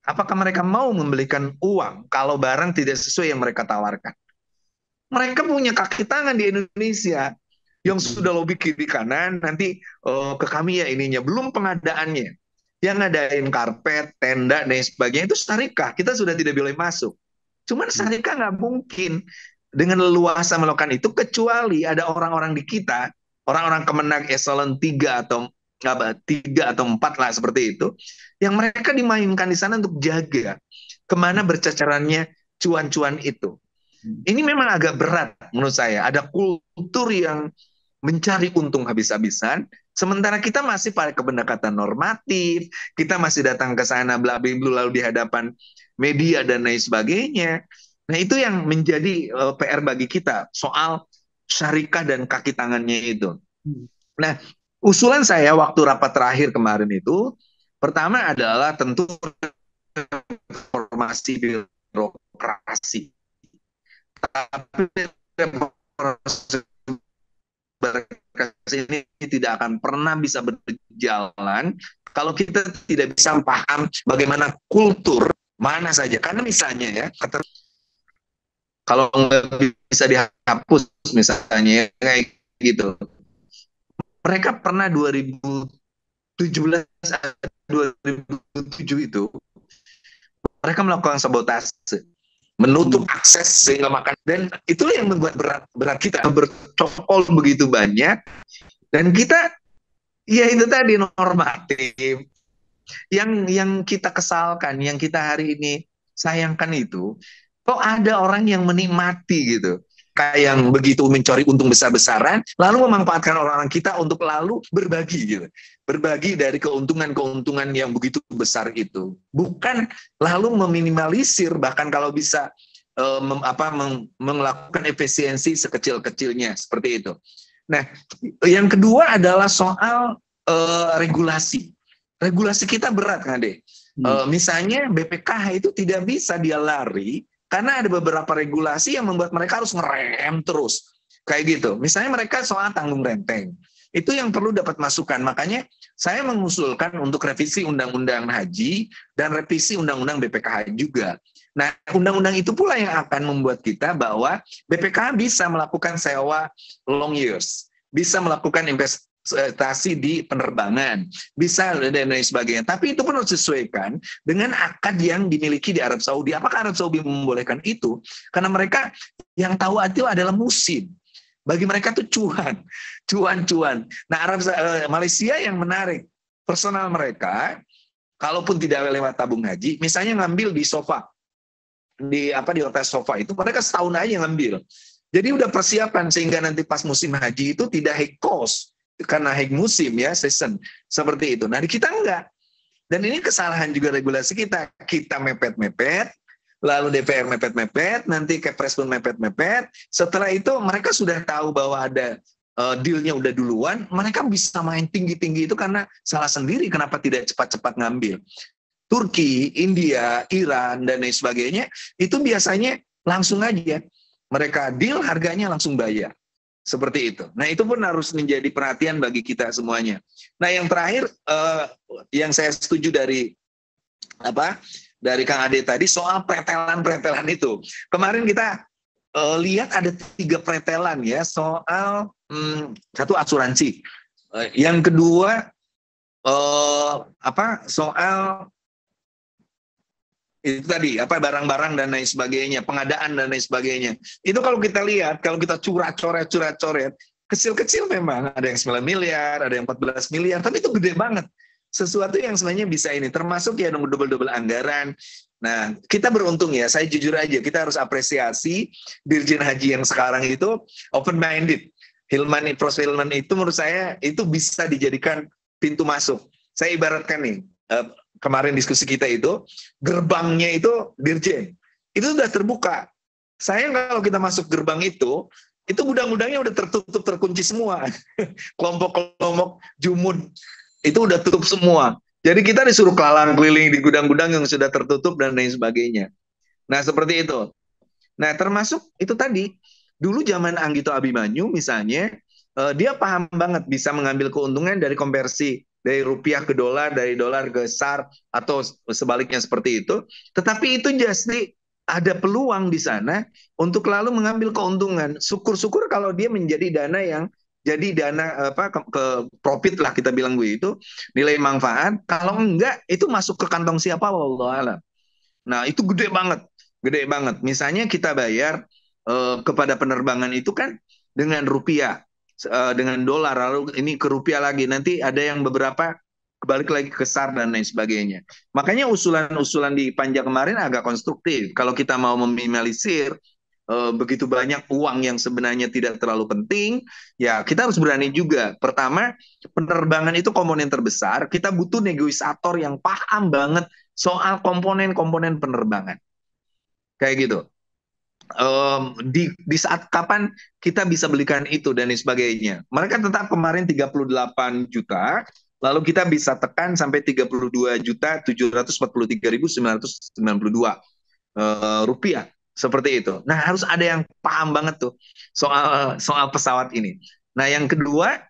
Apakah mereka mau membelikan uang kalau barang tidak sesuai yang mereka tawarkan? Mereka punya kaki tangan di Indonesia yang sudah lobby kiri kanan, nanti ke kami ya ininya. Belum pengadaannya. Yang ngadain karpet, tenda, dan sebagainya, itu syarikah. Kita sudah tidak boleh masuk. Cuman syarikah nggak mungkin dengan leluasa melakukan itu, kecuali ada orang-orang di kita, orang-orang Kemenag eselon 3 atau 4 lah seperti itu, yang mereka dimainkan di sana untuk jaga kemana bercecerannya cuan-cuan itu. Ini memang agak berat menurut saya. Ada kultur yang mencari untung habis-habisan, Sementara kita masih pada pendekatan normatif, kita masih datang ke sana bla bla bla, lalu di hadapan media dan lain sebagainya. Nah, itu yang menjadi PR bagi kita soal syarikah dan kaki tangannya itu. Nah, usulan saya waktu rapat terakhir kemarin itu, pertama adalah tentu reformasi birokrasi. Tapi reformasi birokrasi ini tidak akan pernah bisa berjalan kalau kita tidak bisa paham bagaimana kultur mana saja. Karena misalnya ya, kalau nggak bisa dihapus misalnya kayak gitu. Mereka pernah 2017 2007 itu mereka melakukan sabotase, menutup akses sehingga makan, dan itulah yang membuat berat kita bercokol begitu banyak, dan kita ya itu tadi normatif yang kita kesalkan, yang kita hari ini sayangkan itu kok ada orang yang menikmati gitu, kayak yang begitu mencari untung besar-besaran lalu memanfaatkan orang-orang kita untuk lalu berbagi gitu, berbagi dari keuntungan-keuntungan yang begitu besar itu, bukan lalu meminimalisir, bahkan kalau bisa melakukan efisiensi sekecil-kecilnya seperti itu. Nah, yang kedua adalah soal regulasi. Regulasi kita berat, Ade. Misalnya BPKH itu tidak bisa dia lari karena ada beberapa regulasi yang membuat mereka harus ngerem terus. Kayak gitu. Misalnya mereka soal tanggung renteng. Itu yang perlu dapat masukan. Makanya saya mengusulkan untuk revisi Undang-Undang Haji dan revisi Undang-Undang BPKH juga. Nah, undang-undang itu pula yang akan membuat kita bahwa BPKH bisa melakukan sewa long years, bisa melakukan investasi di penerbangan, bisa dan lain sebagainya. Tapi itu pun harus disesuaikan dengan akad yang dimiliki di Arab Saudi. Apakah Arab Saudi membolehkan itu? Karena mereka yang tahu itu adalah musim. Bagi mereka itu cuan. Nah, Malaysia yang menarik personal mereka, kalaupun tidak lewat tabung haji, misalnya ngambil di sofa, di hotel sofa itu, mereka setahun aja ngambil. Jadi udah persiapan sehingga nanti pas musim haji itu tidak high cost, karena high musim ya, season seperti itu. Nah, di kita enggak. Dan ini kesalahan juga regulasi kita. Kita mepet-mepet, lalu DPR mepet-mepet, nanti Kepres pun mepet-mepet. Setelah itu mereka sudah tahu bahwa ada deal-nya udah duluan, mereka bisa main tinggi-tinggi itu karena salah sendiri kenapa tidak cepat-cepat ngambil. Turki, India, Iran, dan lain sebagainya, itu biasanya langsung aja. Mereka deal, harganya langsung bayar. Seperti itu. Nah, itu pun harus menjadi perhatian bagi kita semuanya. Nah, yang terakhir, yang saya setuju dari Kang Ade tadi, soal pretelan-pretelan itu. Kemarin kita lihat ada 3 pretelan ya, soal satu asuransi. Yang kedua, soal itu tadi barang-barang dan lain sebagainya, pengadaan dan lain sebagainya. Itu kalau kita lihat, kalau kita curat-coret, kecil-kecil memang, ada yang 9 miliar, ada yang 14 miliar, tapi itu gede banget. Sesuatu yang sebenarnya bisa ini, termasuk ya double-double anggaran. Nah, kita beruntung ya, saya jujur aja, kita harus apresiasi Dirjen Haji yang sekarang itu open-minded. Prof. Hilman itu menurut saya, itu bisa dijadikan pintu masuk. Saya ibaratkan nih, kemarin diskusi kita itu, gerbangnya itu Dirjen. Itu sudah terbuka. Sayang kalau kita masuk gerbang itu gudang-gudangnya udah tertutup, terkunci semua. Kelompok-kelompok jumun, itu udah tutup semua. Jadi kita disuruh kelalang keliling di gudang-gudang yang sudah tertutup dan lain sebagainya. Nah, seperti itu. Nah, termasuk itu tadi, dulu zaman Anggito Abimanyu misalnya, dia paham banget bisa mengambil keuntungan dari konversi dari rupiah ke dolar, dari dolar ke SAR, atau sebaliknya seperti itu. Tetapi itu jadi ada peluang di sana untuk lalu mengambil keuntungan. Syukur-syukur kalau dia menjadi dana yang jadi dana ke profit lah kita bilang begitu, nilai manfaat. Kalau enggak, itu masuk ke kantong siapa? Wallahu a'lam. Nah, itu gede banget. Misalnya kita bayar kepada penerbangan itu kan dengan rupiah, dengan dolar, lalu ini ke rupiah lagi, nanti ada yang beberapa balik lagi ke SAR dan lain sebagainya. Makanya usulan-usulan di Panja kemarin agak konstruktif. Kalau kita mau meminimalisir begitu banyak uang yang sebenarnya tidak terlalu penting, ya kita harus berani juga. Pertama, penerbangan itu komponen terbesar, kita butuh negosiator yang paham banget soal komponen-komponen penerbangan. Kayak gitu. Di saat kapan kita bisa belikan itu dan sebagainya. Mereka tetap kemarin 38 juta, lalu kita bisa tekan sampai 32.743.992 rupiah. Seperti itu. Nah, harus ada yang paham banget tuh soal pesawat ini. Nah, yang kedua,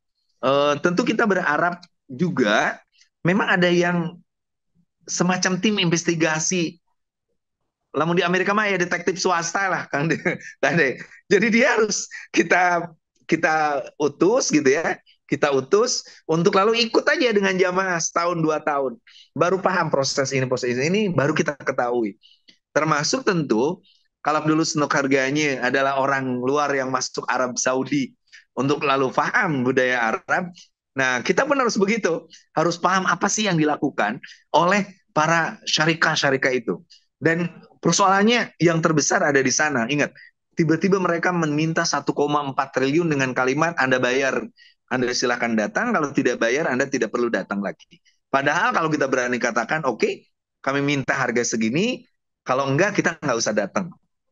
tentu kita berharap juga memang ada yang semacam tim investigasi. Lamun di Amerika mah ya detektif swasta lah, Kang De. Jadi dia harus kita utus gitu ya. Kita utus untuk lalu ikut aja dengan jamaah setahun 2 tahun. Baru paham proses ini baru kita ketahui. Termasuk tentu kalau dulu Senok harganya adalah orang luar yang masuk Arab Saudi untuk lalu paham budaya Arab. Nah, kita pun harus begitu. Harus paham apa sih yang dilakukan oleh para syarikah-syarikah itu. Dan persoalannya yang terbesar ada di sana. Ingat, tiba-tiba mereka meminta 1,4 triliun dengan kalimat Anda bayar, Anda silakan datang, kalau tidak bayar Anda tidak perlu datang lagi. Padahal kalau kita berani katakan, oke, kami minta harga segini, kalau enggak kita nggak usah datang.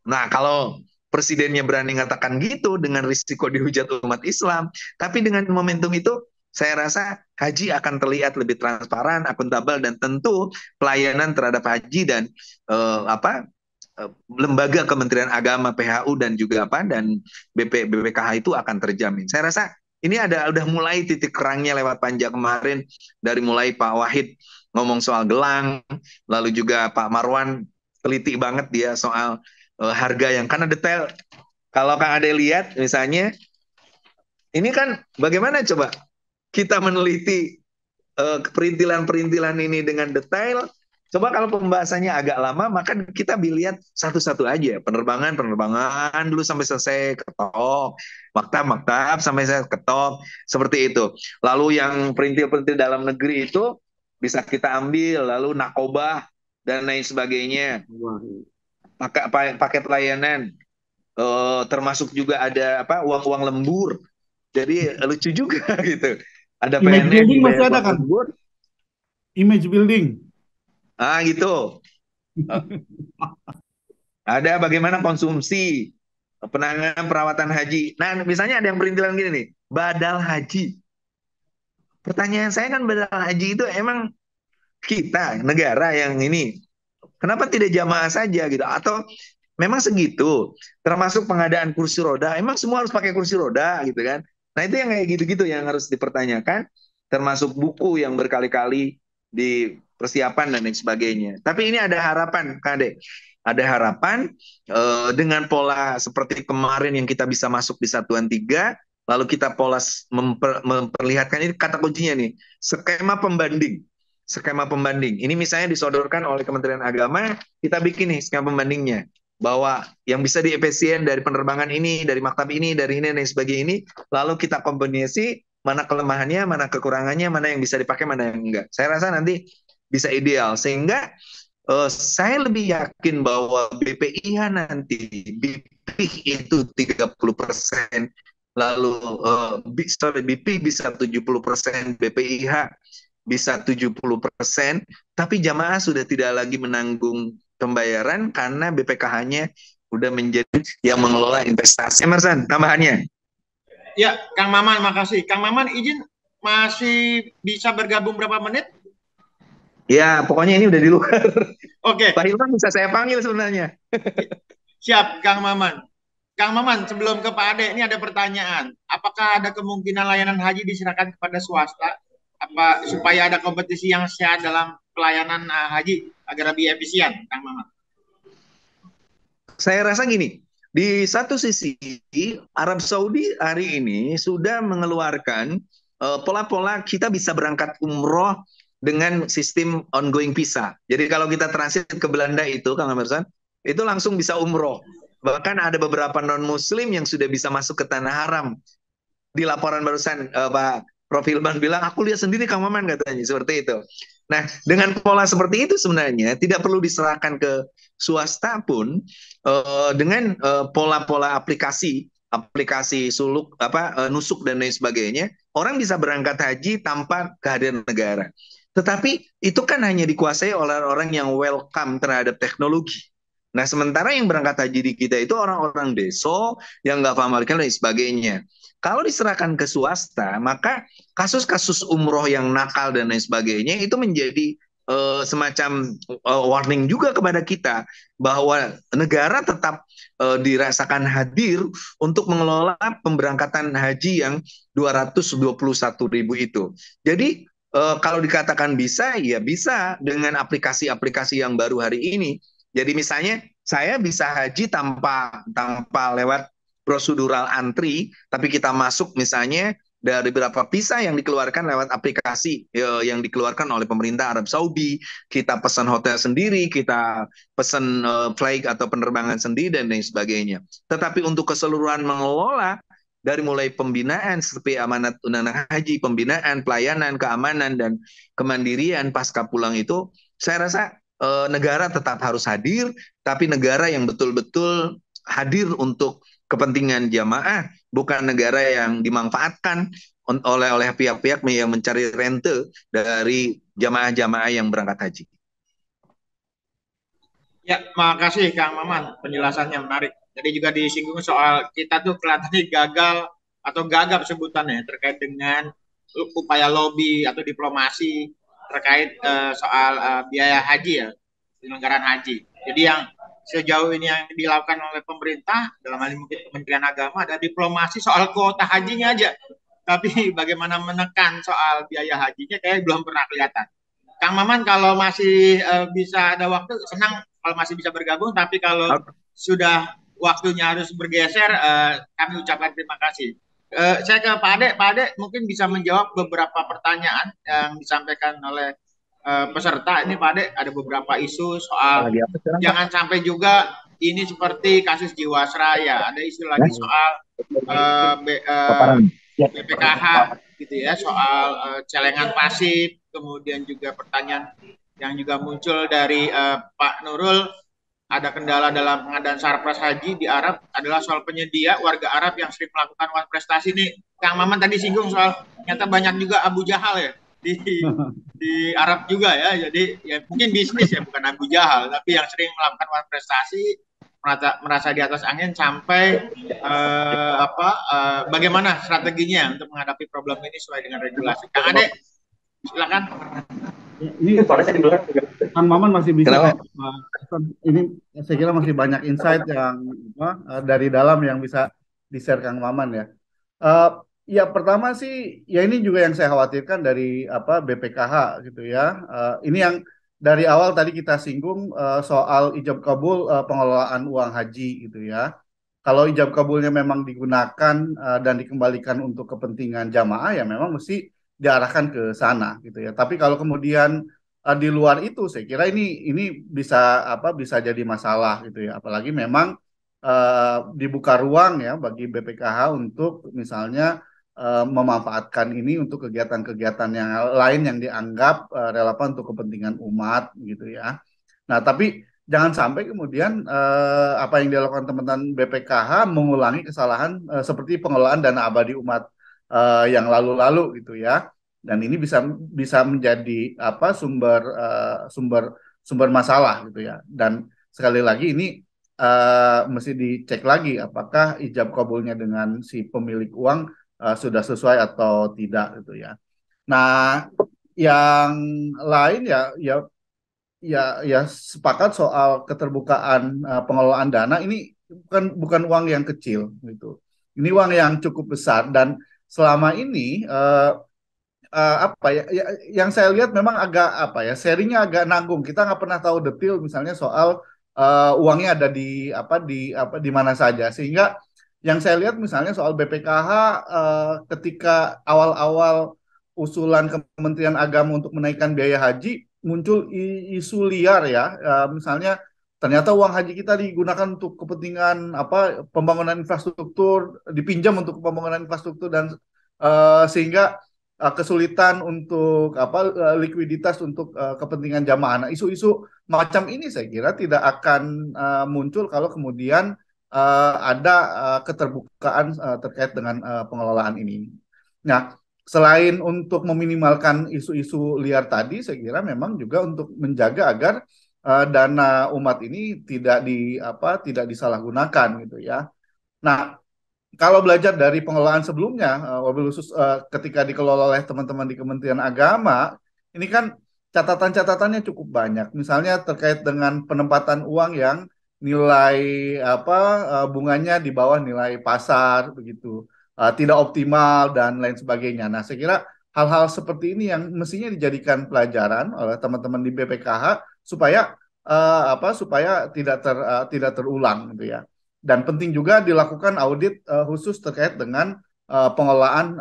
Nah, kalau presidennya berani mengatakan gitu dengan risiko dihujat umat Islam, tapi dengan momentum itu saya rasa haji akan terlihat lebih transparan, akuntabel, dan tentu pelayanan terhadap haji dan lembaga Kementerian Agama, PHU dan juga dan BPKH itu akan terjamin. Saya rasa ini udah mulai titik kerangnya lewat panja kemarin, dari mulai Pak Wahid ngomong soal gelang, lalu juga Pak Marwan teliti banget dia soal harga yang karena detail. Kalau Kang Ade lihat misalnya, ini kan bagaimana coba kita meneliti perintilan-perintilan ini dengan detail. Coba kalau pembahasannya agak lama, maka kita lihat satu-satu aja. Penerbangan dulu sampai selesai ketok. Maktab sampai saya ketok. Seperti itu. Lalu yang perintil-perintil dalam negeri itu bisa kita ambil. Lalu nakobah dan lain sebagainya. Paket layanan. Termasuk juga ada uang-uang lembur. Jadi lucu juga gitu. Ada Image PNS building masih dibayar ada uang kan? lembur. Image building. Gitu. Ada bagaimana konsumsi, penanganan perawatan haji. Nah, misalnya ada yang perintilan gini nih, badal haji. Pertanyaan saya kan badal haji itu emang kita, negara yang ini, kenapa tidak jamaah saja gitu? Atau memang segitu, termasuk pengadaan kursi roda, emang semua harus pakai kursi roda gitu kan? Nah, itu yang kayak gitu-gitu yang harus dipertanyakan, termasuk buku yang berkali-kali di persiapan dan lain sebagainya. Tapi ini ada harapan, Kade. Ada harapan dengan pola seperti kemarin yang kita bisa masuk di Satuan 3, lalu kita pola memperlihatkan, ini kata kuncinya nih, skema pembanding. Skema pembanding. Ini misalnya disodorkan oleh Kementerian Agama, kita bikin nih skema pembandingnya. Bahwa yang bisa diefisien dari penerbangan ini, dari maktab ini, dari ini, dan sebagainya ini, lalu kita kombinasi mana kelemahannya, mana kekurangannya, mana yang bisa dipakai, mana yang enggak. Saya rasa nanti bisa ideal. Sehingga saya lebih yakin bahwa BPIH nanti, BPIH itu 30%, lalu BP bisa 70%, BPIH bisa 70%, tapi jamaah sudah tidak lagi menanggung pembayaran karena BPKH-nya udah menjadi yang mengelola investasi. Emerson, tambahannya. Ya, Kang Maman, makasih. Kang Maman, izin masih bisa bergabung berapa menit? Ya, pokoknya ini udah di luar. Oke. Pak Hilman bisa saya panggil sebenarnya. Siap, Kang Maman. Kang Maman, sebelum ke Pak Ade, ini ada pertanyaan. Apakah ada kemungkinan layanan haji diserahkan kepada swasta? Apa supaya ada kompetisi yang sehat dalam pelayanan haji agar lebih efisien, Kang Maman? Saya rasa gini, di satu sisi Arab Saudi hari ini sudah mengeluarkan pola-pola kita bisa berangkat umroh dengan sistem ongoing visa. Jadi kalau kita transit ke Belanda itu, Kang Emerson, itu langsung bisa umroh. Bahkan ada beberapa non-muslim yang sudah bisa masuk ke tanah haram. Di laporan barusan Pak Prof. Hilman bilang, aku lihat sendiri Kang Maman katanya, seperti itu. Nah, dengan pola seperti itu sebenarnya tidak perlu diserahkan ke swasta pun dengan pola-pola aplikasi suluk nusuk dan lain sebagainya, orang bisa berangkat haji tanpa kehadiran negara. Tetapi itu kan hanya dikuasai oleh orang yang welcome terhadap teknologi. Nah, sementara yang berangkat haji di kita itu orang-orang deso yang nggak paham dan lain sebagainya. Kalau diserahkan ke swasta, maka kasus-kasus umroh yang nakal dan lain sebagainya itu menjadi semacam warning juga kepada kita bahwa negara tetap dirasakan hadir untuk mengelola pemberangkatan haji yang 221.000 itu. Jadi kalau dikatakan bisa, ya bisa dengan aplikasi-aplikasi yang baru hari ini. Jadi misalnya saya bisa haji tanpa lewat prosedural antri, tapi kita masuk misalnya dari beberapa visa yang dikeluarkan lewat aplikasi yang dikeluarkan oleh pemerintah Arab Saudi, kita pesan hotel sendiri, kita pesan flight atau penerbangan sendiri dan lain sebagainya. Tetapi untuk keseluruhan mengelola dari mulai pembinaan seperti amanat undang-undang haji, pembinaan, pelayanan, keamanan dan kemandirian pasca pulang itu, saya rasa negara tetap harus hadir, tapi negara yang betul-betul hadir untuk kepentingan jamaah, bukan negara yang dimanfaatkan oleh pihak-pihak yang mencari rente dari jamaah-jamaah yang berangkat haji. Ya, makasih Kang Maman, penjelasannya menarik. Jadi juga disinggung soal kita tuh kelihatannya gagal atau gagap sebutannya terkait dengan upaya lobby atau diplomasi terkait soal biaya haji ya, penyelenggaraan haji. Jadi yang sejauh ini yang dilakukan oleh pemerintah dalam hal ini mungkin Kementerian Agama ada diplomasi soal kuota hajinya aja. Tapi bagaimana menekan soal biaya hajinya kayak belum pernah kelihatan. Kang Maman kalau masih bisa ada waktu senang kalau masih bisa bergabung, tapi kalau sudah waktunya harus bergeser, kami ucapkan terima kasih. Saya ke Pak Ade. Pak Ade mungkin bisa menjawab beberapa pertanyaan yang disampaikan oleh peserta. Ini Pak Ade ada beberapa isu soal jangan sampai juga ini seperti kasus Jiwasraya. Ada isu lagi soal BPKH gitu ya, soal celengan pasif, kemudian juga pertanyaan yang juga muncul dari Pak Nurul, ada kendala dalam pengadaan sarpras haji di Arab adalah soal penyedia warga Arab yang sering melakukan wan prestasi nih. Kang Maman tadi singgung soal ternyata banyak juga Abu Jahal ya di Arab juga ya. Jadi ya mungkin bisnis ya, bukan Abu Jahal, tapi yang sering melakukan wan prestasi merasa di atas angin sampai bagaimana strateginya untuk menghadapi problem ini sesuai dengan regulasi. Kang Ade, silakan. Ini Kang Maman masih bisa. Ini saya kira masih banyak insight yang dari dalam yang bisa di-share Kang Maman ya. Ya pertama sih, ya ini juga yang saya khawatirkan dari BPKH gitu ya. Ini yang dari awal tadi kita singgung soal ijab kabul pengelolaan uang haji gitu ya. Kalau ijab kabulnya memang digunakan dan dikembalikan untuk kepentingan jamaah, ya memang mesti diarahkan ke sana gitu ya. Tapi kalau kemudian di luar itu, saya kira ini bisa jadi masalah gitu ya. Apalagi memang dibuka ruang ya bagi BPKH untuk misalnya memanfaatkan ini untuk kegiatan-kegiatan yang lain yang dianggap relevan untuk kepentingan umat gitu ya. Nah, tapi jangan sampai kemudian apa yang dilakukan teman-teman BPKH mengulangi kesalahan seperti pengelolaan dana abadi umat yang lalu-lalu gitu ya. Dan ini bisa menjadi sumber masalah gitu ya. Dan sekali lagi ini mesti dicek lagi apakah ijab kabulnya dengan si pemilik uang sudah sesuai atau tidak gitu ya. Nah, yang lain ya sepakat soal keterbukaan pengelolaan dana. Ini bukan uang yang kecil gitu. Ini uang yang cukup besar dan selama ini yang saya lihat memang agak sharingnya agak nanggung. Kita nggak pernah tahu detail misalnya soal uangnya ada di mana saja, sehingga yang saya lihat misalnya soal BPKH ketika awal-awal usulan Kementerian Agama untuk menaikkan biaya haji muncul isu liar ya, misalnya ternyata uang haji kita digunakan untuk kepentingan pembangunan infrastruktur, dipinjam untuk pembangunan infrastruktur dan sehingga kesulitan untuk likuiditas untuk kepentingan jamaah. Nah, isu-isu macam ini saya kira tidak akan muncul kalau kemudian ada keterbukaan terkait dengan pengelolaan ini. Nah, selain untuk meminimalkan isu-isu liar tadi, saya kira memang juga untuk menjaga agar dana umat ini tidak disalahgunakan gitu ya. Nah, kalau belajar dari pengelolaan sebelumnya, wabil khusus ketika dikelola oleh teman-teman di Kementerian Agama, ini kan catatan-catatannya cukup banyak. Misalnya terkait dengan penempatan uang yang nilai bunganya di bawah nilai pasar, begitu, tidak optimal dan lain sebagainya. Nah, saya kira hal-hal seperti ini yang mestinya dijadikan pelajaran oleh teman-teman di BPKH supaya supaya tidak terulang, gitu ya. Dan penting juga dilakukan audit khusus terkait dengan pengelolaan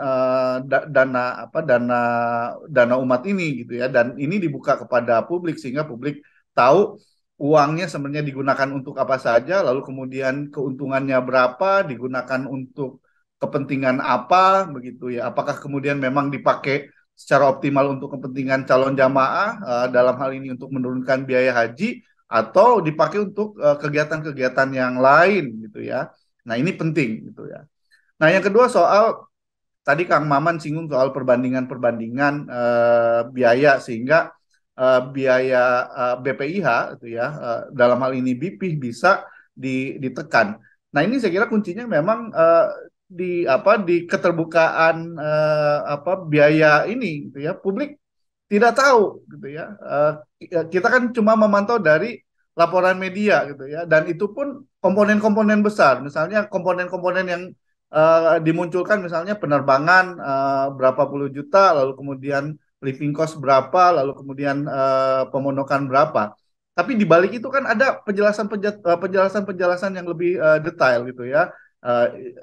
dana umat ini gitu ya, dan ini dibuka kepada publik sehingga publik tahu uangnya sebenarnya digunakan untuk apa saja, lalu kemudian keuntungannya berapa, digunakan untuk kepentingan apa begitu ya, apakah kemudian memang dipakai secara optimal untuk kepentingan calon jamaah dalam hal ini untuk menurunkan biaya haji, atau dipakai untuk kegiatan-kegiatan yang lain gitu ya. Nah, ini penting gitu ya. Nah, yang kedua soal tadi Kang Maman singgung soal perbandingan-perbandingan biaya, sehingga biaya BPIH itu ya, dalam hal ini BPIH bisa ditekan. Nah, ini saya kira kuncinya memang di keterbukaan biaya ini gitu ya. Publik tidak tahu gitu ya. Kita kan cuma memantau dari laporan media gitu ya, dan itu pun komponen-komponen besar. Misalnya komponen-komponen yang dimunculkan, misalnya penerbangan berapa puluh juta, lalu kemudian living cost berapa, lalu kemudian pemondokan berapa. Tapi di balik itu kan ada penjelasan-penjelasan yang lebih detail gitu ya.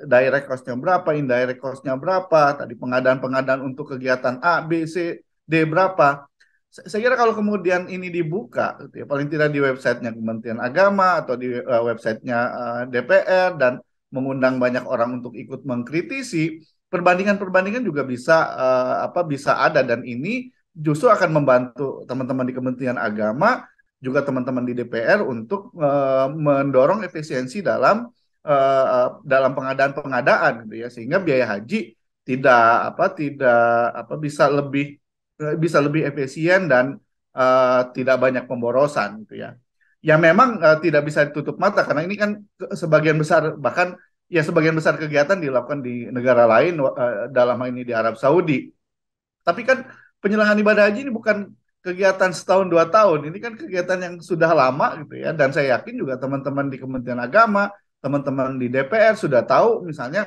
Direct cost-nya berapa, indirect cost-nya berapa, tadi pengadaan-pengadaan untuk kegiatan A, B, C, D berapa. Saya kira kalau kemudian ini dibuka, gitu ya, paling tidak di websitenya Kementerian Agama atau di websitenya DPR, dan mengundang banyak orang untuk ikut mengkritisi, perbandingan-perbandingan juga bisa ada, dan ini justru akan membantu teman-teman di Kementerian Agama, juga teman-teman di DPR untuk mendorong efisiensi dalam pengadaan-pengadaan gitu ya, sehingga biaya haji tidak bisa lebih efisien dan tidak banyak pemborosan gitu ya. Yang memang tidak bisa ditutup mata, karena ini kan sebagian besar, bahkan ya sebagian besar kegiatan dilakukan di negara lain, dalam hal ini di Arab Saudi. Tapi kan penyelenggaraan ibadah haji ini bukan kegiatan setahun 2 tahun, ini kan kegiatan yang sudah lama gitu ya. Dan saya yakin juga teman-teman di Kementerian Agama, teman-teman di DPR sudah tahu misalnya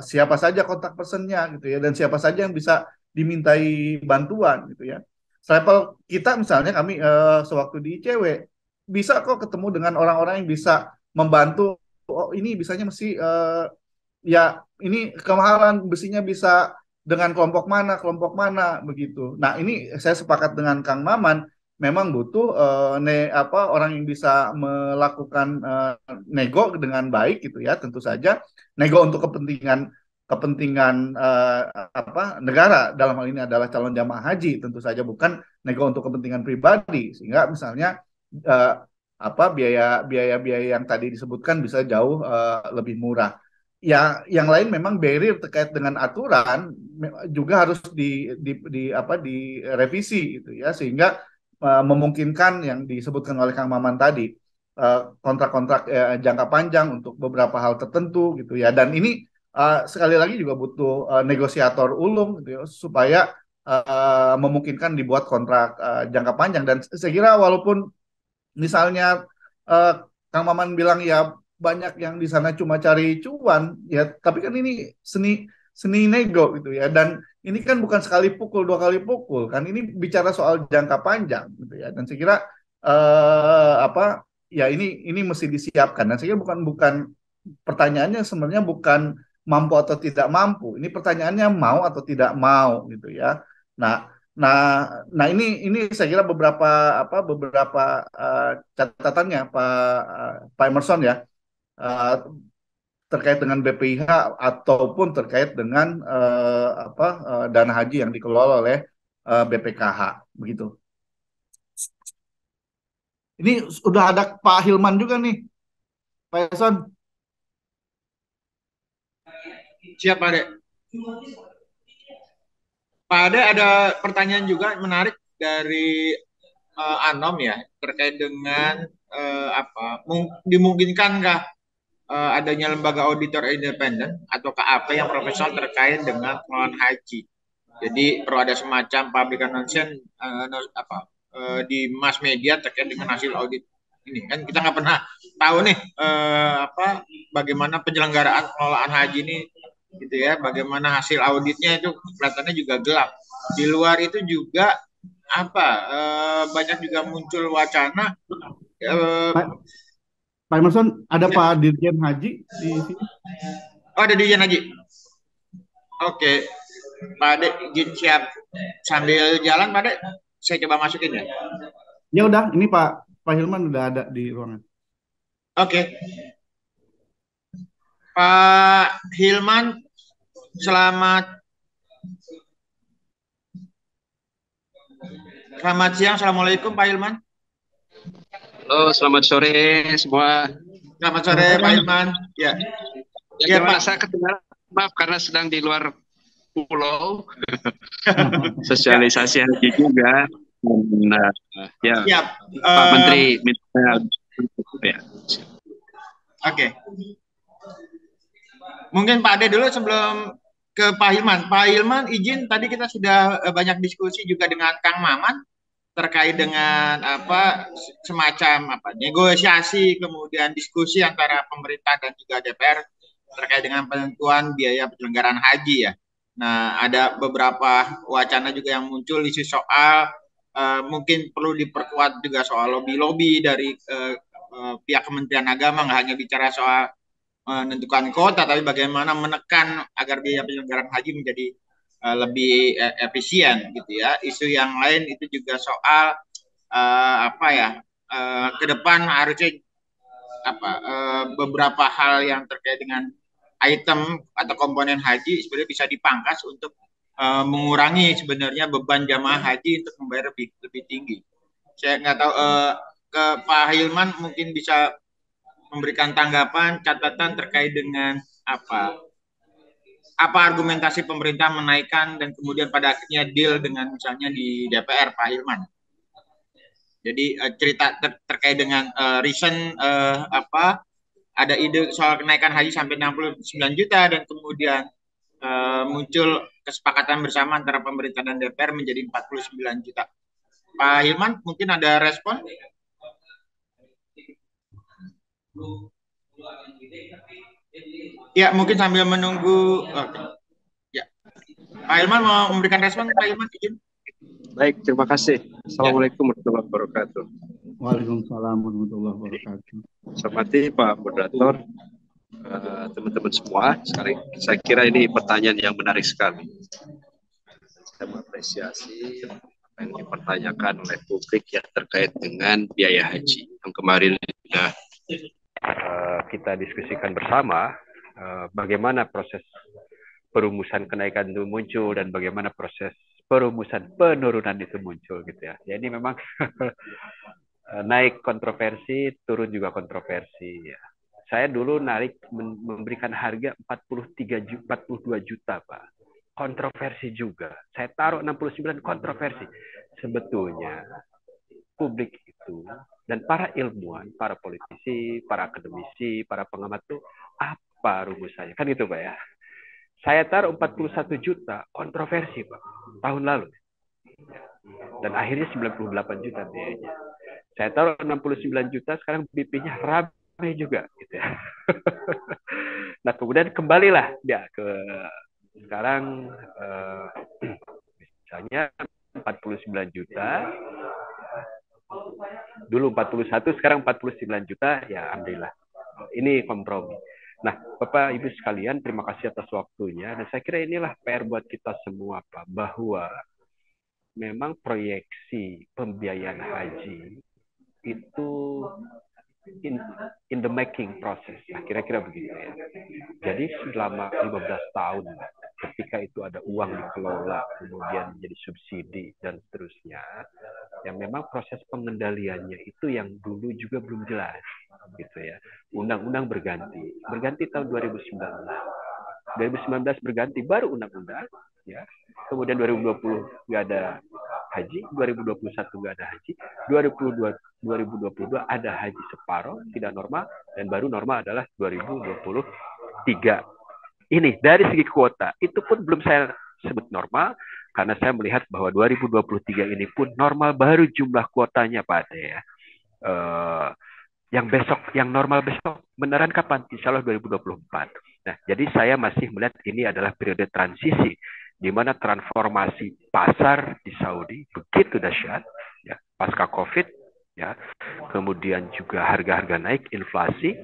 siapa saja kontak personnya gitu ya, dan siapa saja yang bisa dimintai bantuan gitu ya. Selevel kita misalnya, kami sewaktu di ICW bisa kok ketemu dengan orang-orang yang bisa membantu. Oh, ini bisanya mesti ya ini kemahalan besinya bisa dengan kelompok mana begitu. Nah, ini saya sepakat dengan Kang Maman, memang butuh orang yang bisa melakukan nego dengan baik gitu ya. Tentu saja nego untuk kepentingan kepentingan negara, dalam hal ini adalah calon jamaah haji, tentu saja bukan nego untuk kepentingan pribadi, sehingga misalnya eh, biaya-biaya yang tadi disebutkan bisa jauh lebih murah. Ya, yang lain memang barrier terkait dengan aturan juga harus direvisi gitu ya, sehingga memungkinkan yang disebutkan oleh Kang Maman tadi, kontrak-kontrak jangka panjang untuk beberapa hal tertentu gitu ya. Dan ini sekali lagi juga butuh negosiator ulung gitu ya, supaya memungkinkan dibuat kontrak jangka panjang. Dan saya kira walaupun misalnya Kang Maman bilang ya banyak yang di sana cuma cari cuan ya, tapi kan ini seni seni nego gitu ya, dan ini kan bukan sekali pukul, 2 kali pukul kan, ini bicara soal jangka panjang gitu ya. Dan saya kira ya ini mesti disiapkan, dan saya kira bukan pertanyaannya sebenarnya bukan mampu atau tidak mampu, ini pertanyaannya mau atau tidak mau gitu ya. Nah, Nah, ini saya kira beberapa catatannya Pak Emerson ya. Uh, terkait dengan BPIH ataupun terkait dengan dana haji yang dikelola oleh BPKH begitu. Ini sudah ada Pak Hilman juga nih, Pak Eson. Siap, Pak Ade. Pak Ade, ada pertanyaan juga menarik dari Anom ya, terkait dengan dimungkinkankah adanya lembaga auditor independen atau KAP yang profesional terkait dengan pengelolaan haji. Jadi perlu ada semacam public announcement di mass media terkait dengan hasil audit ini. Kan kita nggak pernah tahu nih bagaimana penyelenggaraan pengelolaan haji ini, gitu ya. Bagaimana hasil auditnya itu kelihatannya juga gelap. Di luar itu juga banyak juga muncul wacana. Pak Emerson, ada Pak Dirjen Haji di sini? Oh, ada Dirjen Haji. Oke, Pak Ade, izin siap sambil jalan, Pak Ade, saya coba masukin ya. Ya udah, ini Pak Hilman udah ada di ruangan. Oke. Pak Hilman, selamat siang. Assalamualaikum, Pak Hilman. Halo, selamat sore semua. Selamat sore, Pak Hilman. Ya. Ya, Pak. Saya kedengaran, maaf karena sedang di luar pulau. Sosialisasi haji juga. Nah, ya. Siap. Pak Menteri minta ya. Oke. Mungkin Pak Ade dulu sebelum ke Pak Hilman. Pak Hilman, izin, tadi kita sudah banyak diskusi juga dengan Kang Maman terkait dengan semacam negosiasi, kemudian diskusi antara pemerintah dan juga DPR terkait dengan penentuan biaya penyelenggaraan haji ya. Nah, ada beberapa wacana juga yang muncul isu soal mungkin perlu diperkuat juga soal lobby dari pihak Kementerian Agama, nggak hanya bicara soal menentukan kota, tapi bagaimana menekan agar biaya penyelenggaraan haji menjadi lebih efisien gitu ya. Isu yang lain itu juga soal ke depan harusnya beberapa hal yang terkait dengan item atau komponen haji sebenarnya bisa dipangkas untuk mengurangi sebenarnya beban jamaah haji untuk membayar lebih tinggi. Saya nggak tahu ke Pak Hilman mungkin bisa memberikan tanggapan, catatan terkait dengan apa argumentasi pemerintah menaikkan dan kemudian pada akhirnya deal dengan misalnya di DPR, Pak Hilman. Jadi cerita terkait dengan recent ada ide soal kenaikan haji sampai 69 juta dan kemudian muncul kesepakatan bersama antara pemerintah dan DPR menjadi 49 juta. Pak Hilman mungkin ada respon? Ya, mungkin sambil menunggu. Ya, Pak Hilman mau memberikan respon, Pak Hilman izin. Baik, terima kasih. Assalamualaikum warahmatullahi wabarakatuh. Waalaikumsalam warahmatullahi wabarakatuh. Hormati Pak Moderator, teman-teman semua. Sekarang saya kira ini pertanyaan yang menarik sekali. Saya mengapresiasi apa yang dipertanyakan oleh publik yang terkait dengan biaya haji yang kemarin sudah kita diskusikan bersama. Bagaimana proses perumusan kenaikan itu muncul dan bagaimana proses perumusan penurunan itu muncul gitu ya. Jadi memang naik kontroversi, turun juga kontroversi ya. Saya dulu memberikan harga 42 juta, Pak. Kontroversi juga. Saya taruh 69 kontroversi. Sebetulnya publik itu dan para ilmuwan, para politisi, para akademisi, para pengamat itu apa rumusannya? Kan gitu, Pak ya. Saya taruh 41 juta kontroversi, Pak, tahun lalu. Dan akhirnya 98 juta biayanya. Saya taruh 69 juta, sekarang BP-nya ramai juga gitu ya. Nah, kemudian kembalilah ya ke sekarang misalnya 49 juta. Dulu 41, sekarang 49 juta, ya alhamdulillah. Ini kompromi. Nah, Bapak Ibu sekalian, terima kasih atas waktunya. Dan saya kira inilah PR buat kita semua, Pak, bahwa memang proyeksi pembiayaan haji itu in, in the making proses. Nah, kira-kira begitu ya. Jadi selama 15 tahun ketika itu ada uang dikelola, kemudian menjadi subsidi dan seterusnya, yang memang proses pengendaliannya itu yang dulu juga belum jelas, gitu ya. Undang-undang berganti tahun 2019 berganti, baru undang-undang, ya. Kemudian 2020 nggak ada haji, 2021 nggak ada haji, 2022 ada haji separuh, tidak normal, dan baru normal adalah 2023. Ini dari segi kuota, itu pun belum saya sebut normal, karena saya melihat bahwa 2023 ini pun normal baru jumlah kuotanya, Pak Ade, ya. Yang normal besok beneran kapan? Insya Allah 2024. Nah, jadi saya masih melihat ini adalah periode transisi, di mana transformasi pasar di Saudi begitu dahsyat, ya, pasca COVID, ya, kemudian juga harga-harga naik, inflasi,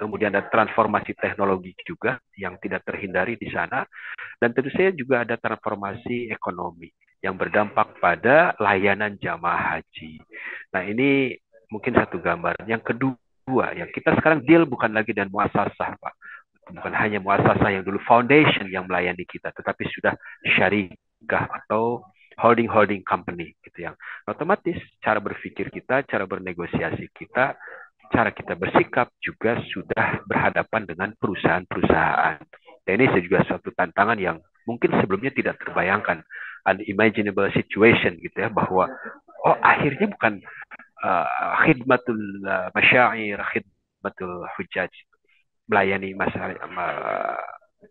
kemudian ada transformasi teknologi juga yang tidak terhindari di sana, dan tentu saja juga ada transformasi ekonomi yang berdampak pada layanan jamaah haji. Nah, ini mungkin satu gambar. Yang kedua, ya, kita sekarang deal bukan lagi dengan muasasah, Pak. Bukan hanya muasasah yang dulu foundation yang melayani kita, tetapi sudah syarikah atau holding company, gitu, yang otomatis cara berpikir kita, cara bernegosiasi kita, cara kita bersikap juga sudah berhadapan dengan perusahaan-perusahaan. Dan ini juga suatu tantangan yang mungkin sebelumnya tidak terbayangkan, unimaginable situation, gitu ya, bahwa akhirnya bukan khidmatul masyair, khidmatul hujjaj, melayani masalah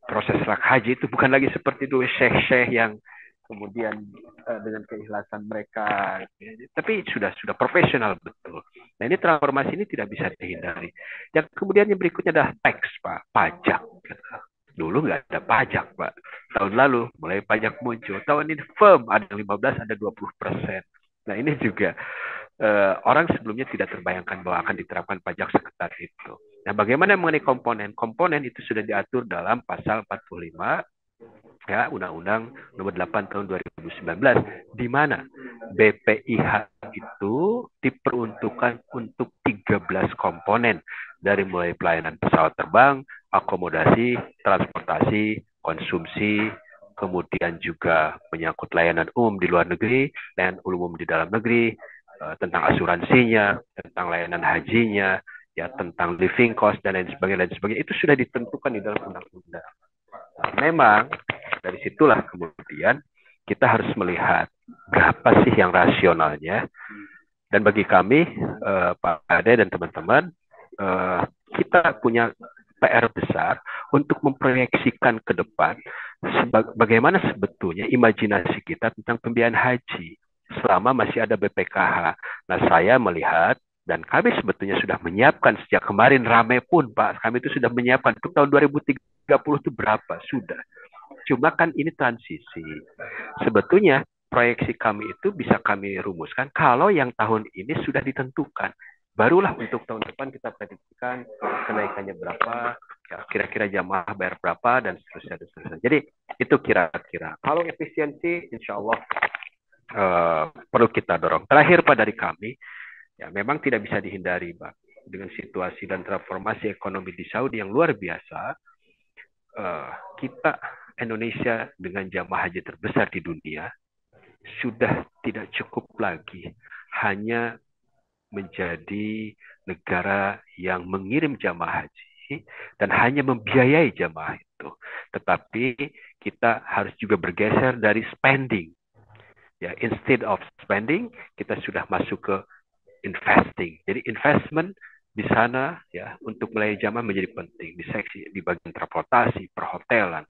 proses haji itu bukan lagi seperti dulu syekh-syekh yang kemudian dengan keikhlasan mereka, tapi sudah profesional betul. Nah, ini transformasi ini tidak bisa dihindari. Yang kemudian yang berikutnya adalah tax, Pak, pajak. Dulu nggak ada pajak, Pak. Tahun lalu mulai pajak muncul. Tahun ini firm, ada 15, ada 20%. Nah, ini juga orang sebelumnya tidak terbayangkan bahwa akan diterapkan pajak seketat itu. Nah, bagaimana mengenai komponen? Komponen itu sudah diatur dalam pasal 45, ya, Undang-Undang Nomor 8 Tahun 2019, di mana BPIH itu diperuntukkan untuk 13 komponen, dari mulai pelayanan pesawat terbang, akomodasi, transportasi, konsumsi, kemudian juga menyangkut layanan umum di luar negeri, layanan umum di dalam negeri, tentang asuransinya, tentang layanan hajinya, ya, tentang living cost dan lain sebagainya, itu sudah ditentukan di dalam undang-undang. Nah, memang dari situlah kemudian kita harus melihat berapa sih yang rasionalnya. Dan bagi kami, Pak Ade dan teman-teman, kita punya PR besar untuk memproyeksikan ke depan bagaimana sebetulnya imajinasi kita tentang pembiayaan haji selama masih ada BPKH. Nah, saya melihat, dan kami sebetulnya sudah menyiapkan sejak kemarin rame pun, Pak, kami itu sudah menyiapkan untuk tahun 2030 itu berapa, sudah. Cuma kan ini transisi. Sebetulnya proyeksi kami itu bisa kami rumuskan kalau yang tahun ini sudah ditentukan. Barulah untuk tahun depan kita prediksikan kenaikannya berapa, ya, kira-kira jamaah bayar berapa, dan seterusnya. Jadi itu kira-kira. Kalau efisiensi, insya Allah perlu kita dorong. Terakhir, Pak, dari kami, ya, memang tidak bisa dihindari, Pak, dengan situasi dan transformasi ekonomi di Saudi yang luar biasa. Kita Indonesia dengan jamaah haji terbesar di dunia sudah tidak cukup lagi hanya menjadi negara yang mengirim jamaah haji dan hanya membiayai jamaah itu, tetapi kita harus juga bergeser dari spending. Ya, instead of spending, kita sudah masuk ke investing. Jadi investment di sana, ya, untuk melayani jamaah menjadi penting di bagian transportasi, perhotelan,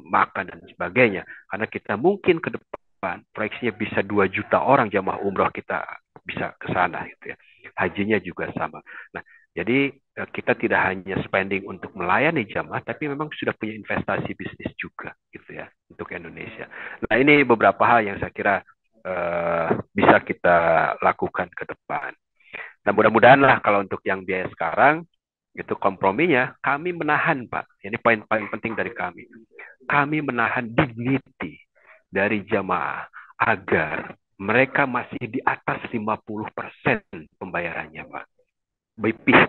makan dan sebagainya. Karena kita mungkin ke depan proyeksinya bisa 2 juta orang jamaah umroh kita bisa ke sana, gitu ya. Hajinya juga sama. Nah, jadi kita tidak hanya spending untuk melayani jamaah, tapi memang sudah punya investasi bisnis juga, gitu ya, untuk Indonesia. Nah, ini beberapa hal yang saya kira bisa kita lakukan ke depan. Nah, mudah-mudahan lah kalau untuk yang biaya sekarang, itu komprominya, kami menahan, Pak. Ini poin paling penting dari kami. Kami menahan dignity dari jamaah agar mereka masih di atas 50% pembayarannya, Pak.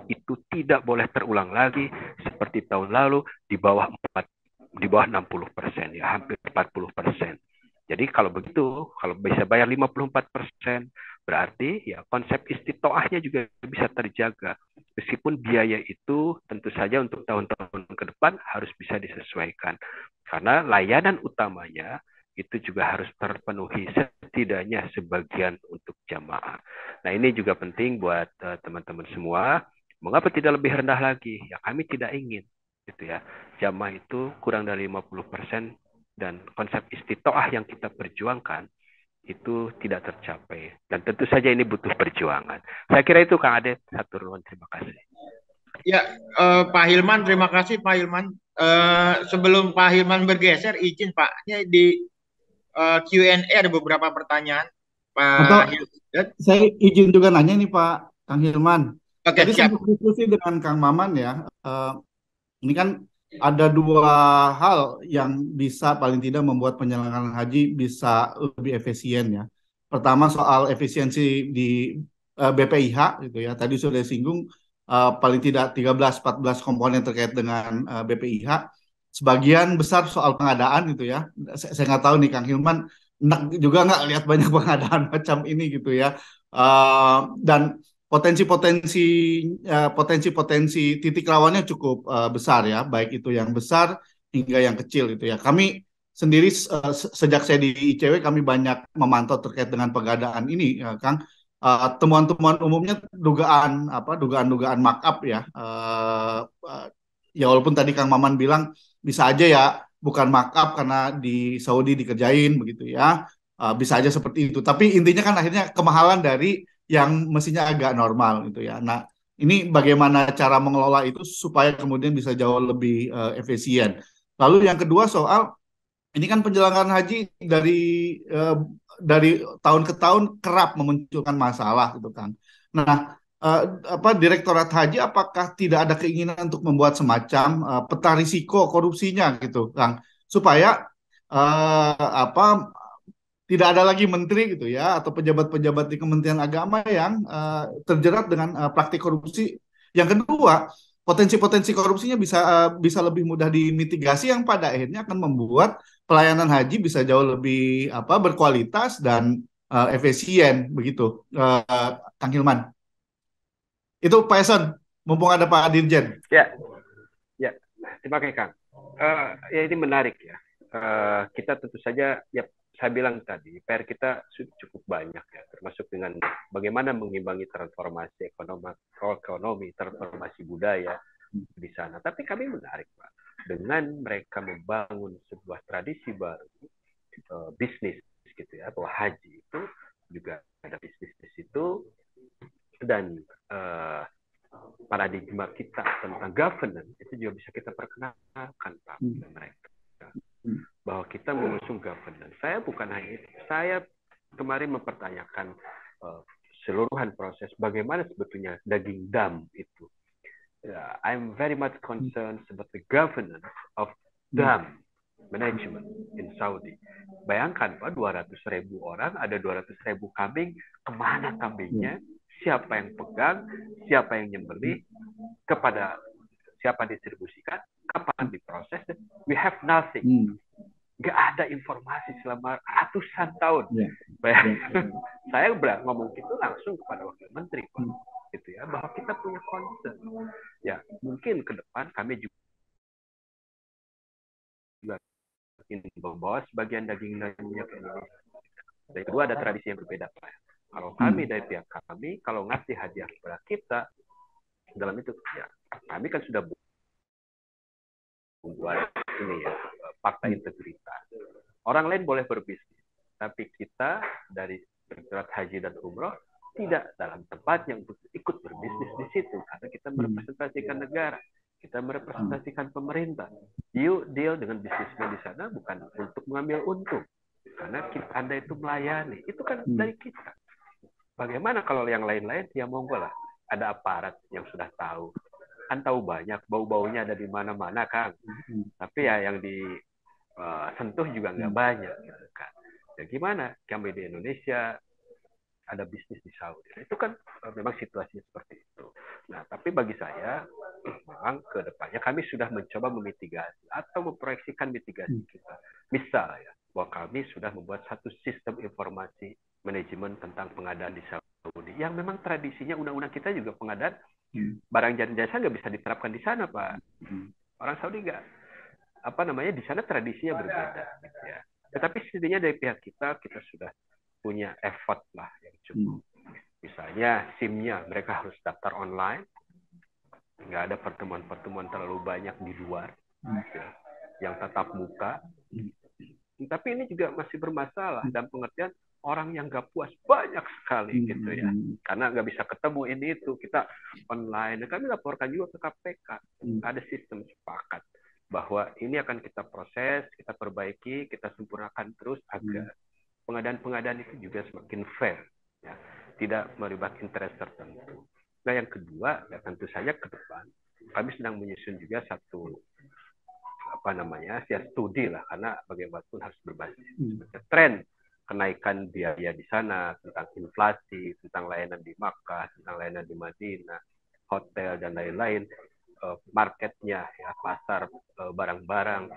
itu tidak boleh terulang lagi seperti tahun lalu di bawah 60%, ya hampir 40%. Jadi kalau begitu, kalau bisa bayar 54%, berarti ya konsep istitoahnya juga bisa terjaga. Meskipun biaya itu tentu saja untuk tahun-tahun ke depan harus bisa disesuaikan. Karena layanan utamanya itu juga harus terpenuhi setidaknya sebagian untuk jamaah. Nah ini juga penting buat teman-teman semua. Mengapa tidak lebih rendah lagi? Ya kami tidak ingin, gitu ya. Jamaah itu kurang dari 50% dan konsep istitoah yang kita perjuangkan itu tidak tercapai. Dan tentu saja ini butuh perjuangan. Saya kira itu Kang Ade. Hatur nuhun, terima kasih. Ya, Pak Hilman, terima kasih Pak Hilman. Sebelum Pak Hilman bergeser, izin Pak, ini di Q&A ada beberapa pertanyaan. Atau Pak Hilman. saya izin juga nanya nih Pak Kang Hilman. Oke, Tadi siap. sempat diskusi dengan Kang Maman ya. Ini kan ada dua hal yang bisa paling tidak membuat penyelenggaraan haji bisa lebih efisien ya. Pertama soal efisiensi di BPIH gitu ya. Tadi sudah disinggung paling tidak 13-14 komponen terkait dengan BPIH. Sebagian besar soal pengadaan gitu ya. Saya nggak tahu nih Kang Hilman enak juga nggak lihat banyak pengadaan macam ini gitu ya. Dan potensi-potensi titik rawannya cukup besar ya, baik itu yang besar hingga yang kecil gitu ya. Kami sendiri sejak saya di ICW kami banyak memantau terkait dengan pengadaan ini, ya, Kang. Temuan-temuan umumnya dugaan-dugaan markup ya. Ya walaupun tadi Kang Maman bilang bisa aja ya bukan markup karena di Saudi dikerjain begitu ya. Bisa aja seperti itu. Tapi intinya kan akhirnya kemahalan dari yang mestinya agak normal gitu ya. Nah, ini bagaimana cara mengelola itu supaya kemudian bisa jauh lebih efisien. Lalu yang kedua soal ini kan penyelenggaraan haji dari tahun ke tahun kerap memunculkan masalah gitu kan. Nah, Direktorat Haji apakah tidak ada keinginan untuk membuat semacam peta risiko korupsinya gitu, Kang, supaya tidak ada lagi menteri gitu ya atau pejabat-pejabat di Kementerian Agama yang terjerat dengan praktik korupsi. Yang kedua, potensi-potensi korupsinya bisa lebih mudah dimitigasi yang pada akhirnya akan membuat pelayanan haji bisa jauh lebih berkualitas dan efisien begitu, Kang Hilman. Itu Pak Eson, mumpung ada Pak Dirjen. Ya, terima kasih Kang. Ya ini menarik ya. Kita tentu saja ya saya bilang tadi PR kita cukup banyak ya, termasuk dengan bagaimana mengimbangi transformasi ekonomi, transformasi budaya di sana. Tapi kami menarik Pak, dengan mereka membangun sebuah tradisi baru, bisnis gitu ya, bahwa haji itu juga ada bisnis di situ, dan paradigma kita tentang governance itu juga bisa kita perkenalkan Pak ke mereka, bahwa kita mengusung governance. Saya bukan hanya itu, saya kemarin mempertanyakan seluruhan proses bagaimana sebetulnya daging dam itu. I'm very much concerned about the governance of dam management in Saudi. Bayangkan Pak, 200.000 orang, ada 200.000 kambing, kemana kambingnya? Siapa yang pegang, siapa yang nyembelih, kepada siapa distribusikan, kapan diproses, we have nothing. Nggak ada informasi selama ratusan tahun. Saya ngomong itu langsung kepada wakil menteri, Pak. Gitu ya, bahwa kita punya concern. Ya, mungkin ke depan kami juga ingin membawa sebagian daging dan minyak ke Indonesia. Dan kedua, ada tradisi yang berbeda, Pak. Kalau kami dari pihak kami, kalau ngasih hadiah kepada kita, dalam itu ya, kami kan sudah membuat ini ya, fakta integritas. Orang lain boleh berbisnis, tapi kita dari Direktorat Haji dan Umroh tidak dalam tempatnya untuk ikut berbisnis di situ, karena kita merepresentasikan negara, kita merepresentasikan pemerintah. You deal dengan bisnismen di sana bukan untuk mengambil untung, karena Anda itu melayani, itu kan dari kita. Bagaimana kalau yang lain-lain? Ya monggo lah. Ada aparat yang sudah tahu. Kan tahu banyak, bau-baunya ada di mana-mana, Kang. Tapi ya yang disentuh juga nggak banyak. Gitu, kan. Ya gimana? Kami di Indonesia ada bisnis di Saudi. Itu kan memang situasinya seperti itu. Nah, tapi bagi saya memang ke depannya kami sudah mencoba memitigasi atau memproyeksikan mitigasi kita. Misal ya, bahwa kami sudah membuat satu sistem informasi manajemen tentang pengadaan di Saudi yang memang tradisinya undang-undang kita juga pengadaan barang dan jasa nggak bisa diterapkan di sana, Pak. Orang Saudi nggak di sana tradisinya berbeda gitu ya. Tetapi setidaknya dari pihak kita sudah punya effort lah yang cukup. Misalnya SIM-nya mereka harus daftar online, nggak ada pertemuan-pertemuan terlalu banyak di luar, ya, yang tatap muka. Tapi ini juga masih bermasalah dan pengertian orang yang nggak puas banyak sekali gitu ya, karena nggak bisa ketemu ini itu kita online. Kami laporkan juga ke KPK, ada sistem sepakat bahwa ini akan kita proses, kita perbaiki, kita sempurnakan terus agar pengadaan-pengadaan itu juga semakin fair, ya, tidak melibatkan interest tertentu. Nah yang kedua, ya tentu saja ke depan kami sedang menyusun juga satu studi lah, karena bagaimanapun harus berbasis tren kenaikan biaya di sana, tentang inflasi, tentang layanan di Makkah, tentang layanan di Madinah, hotel dan lain-lain, marketnya, ya, pasar barang-barang,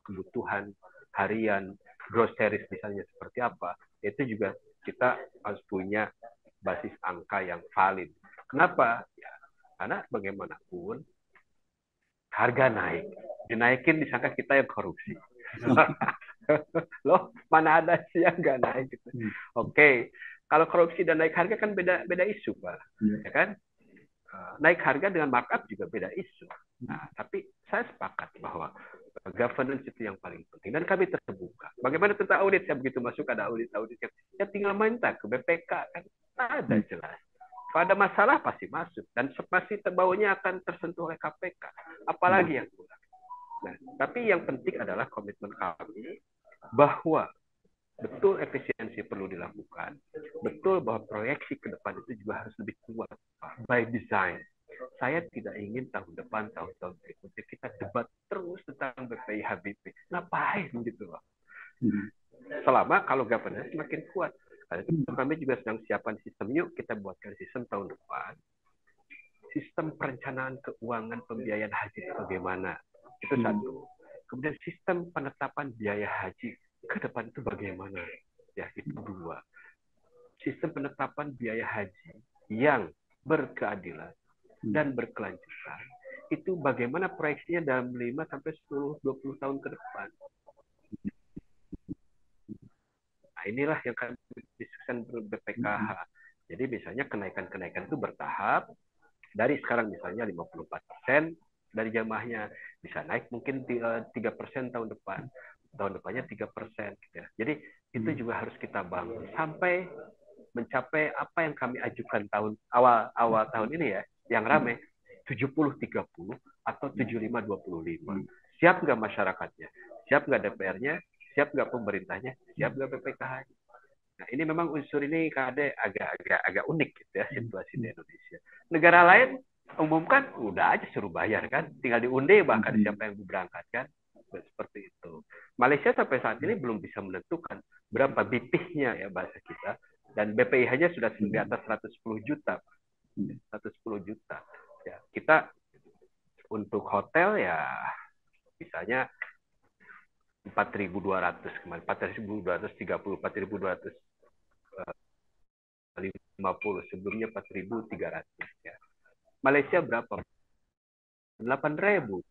kebutuhan harian, groceries misalnya seperti apa, itu juga kita harus punya basis angka yang valid. Kenapa? Ya, karena bagaimanapun harga naik, dinaikin disangka kita yang korupsi. Loh, mana ada sih yang nggak naik gitu. Oke, kalau korupsi dan naik harga kan beda isu, Pak. Ya kan? Naik harga dengan markup juga beda isu. Nah, tapi saya sepakat bahwa governance itu yang paling penting dan kami terbuka. Bagaimana tentang audit? Ya begitu masuk ada audit ya tinggal minta ke BPK kan. Ada jelas. Kalau ada masalah pasti masuk dan pasti terbaunya akan tersentuh oleh KPK. Apalagi yang kurang. Nah, tapi yang penting adalah komitmen kami bahwa betul efisiensi perlu dilakukan, betul bahwa proyeksi ke depan itu juga harus lebih kuat by design. Saya tidak ingin tahun depan, tahun-tahun berikutnya kita debat terus tentang BPI HBP. Ngapain gitu loh? Selama kalau governance semakin kuat. Karena itu kami juga sedang siapkan sistem, yuk kita buatkan sistem tahun depan. Sistem perencanaan keuangan pembiayaan haji itu bagaimana? Itu satu. Kemudian sistem penetapan biaya haji ke depan itu bagaimana? Ya, itu dua. Sistem penetapan biaya haji yang berkeadilan dan berkelanjutan itu bagaimana proyeksinya dalam 5 sampai 10 20 tahun ke depan. Nah, inilah yang kami diskusikan BPKH. Jadi misalnya kenaikan-kenaikan itu bertahap. Dari sekarang misalnya 54% dari jamaahnya bisa naik mungkin 3% tahun depan. Tahun depannya 3%. Gitu ya. Jadi itu juga harus kita bangun sampai mencapai apa yang kami ajukan awal tahun ini ya, yang rame 70-30 atau 75-25. Siap nggak masyarakatnya? Siap nggak DPR-nya? Siap nggak pemerintahnya? Siap nggak BPKH? Nah, ini memang unsur ini KD agak unik gitu ya situasi di Indonesia. Negara lain umumkan udah aja suruh bayar kan, tinggal diundi bahkan siapa yang berangkat kan, seperti itu. Malaysia sampai saat ini belum bisa menentukan berapa BP-nya ya bahasa kita, dan BPIH-nya sudah di atas 110 juta. 110 juta. Ya, kita untuk hotel ya misalnya 4.200 kemarin, 4.230, 4.250, sebelumnya 4.300 ya. Malaysia berapa? 8.000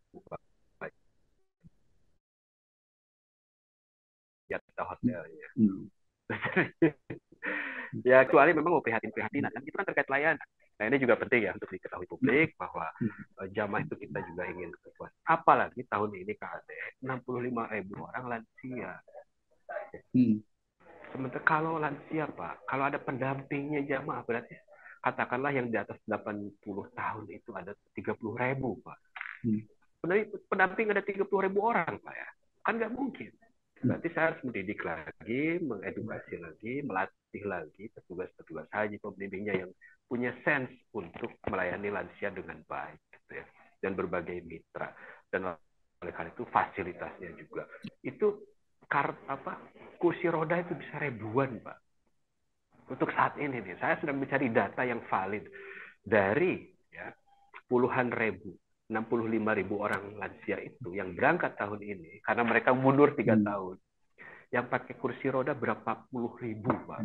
jatah hotelnya. Ya kecuali memang mau prihatin-prihatinan, dan itu kan terkait layanan. Nah ini juga penting ya untuk diketahui publik bahwa jamaah itu kita juga ingin kepuas. Apalagi tahun ini KAD 65.000 orang lansia. Sementara kalau lansia Pak, kalau ada pendampingnya jamaah berarti katakanlah yang di atas 80 tahun itu ada 30.000 Pak. Pendamping ada 30.000 orang Pak ya, kan nggak mungkin. Berarti saya harus mendidik lagi, mengedukasi lagi, melatih lagi petugas-petugas haji pembimbingnya yang punya sense untuk melayani lansia dengan baik, gitu ya, dan berbagai mitra. Dan oleh karena itu fasilitasnya juga. Itu kursi roda itu bisa ribuan, Pak. Untuk saat ini nih, saya sedang mencari data yang valid dari ya, puluhan ribu, 65.000 orang lansia itu yang berangkat tahun ini karena mereka mundur 3 tahun. Yang pakai kursi roda berapa puluh ribu, Pak.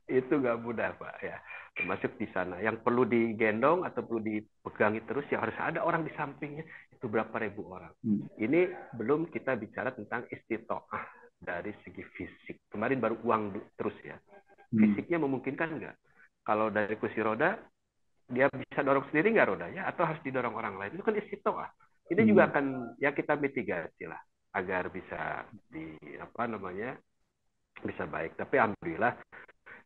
Itu nggak mudah, Pak, ya. Termasuk di sana. Yang perlu digendong atau perlu dipegangi terus, ya harus ada orang di sampingnya. Itu berapa ribu orang. Ini belum kita bicara tentang istitoah dari segi fisik. Kemarin baru uang terus ya. Fisiknya memungkinkan nggak? Kalau dari kursi roda, dia bisa dorong sendiri nggak rodanya? Atau harus didorong orang lain? Itu kan istitoah. Ini juga akan ya kita mitigasi lah agar bisa bisa baik. Tapi alhamdulillah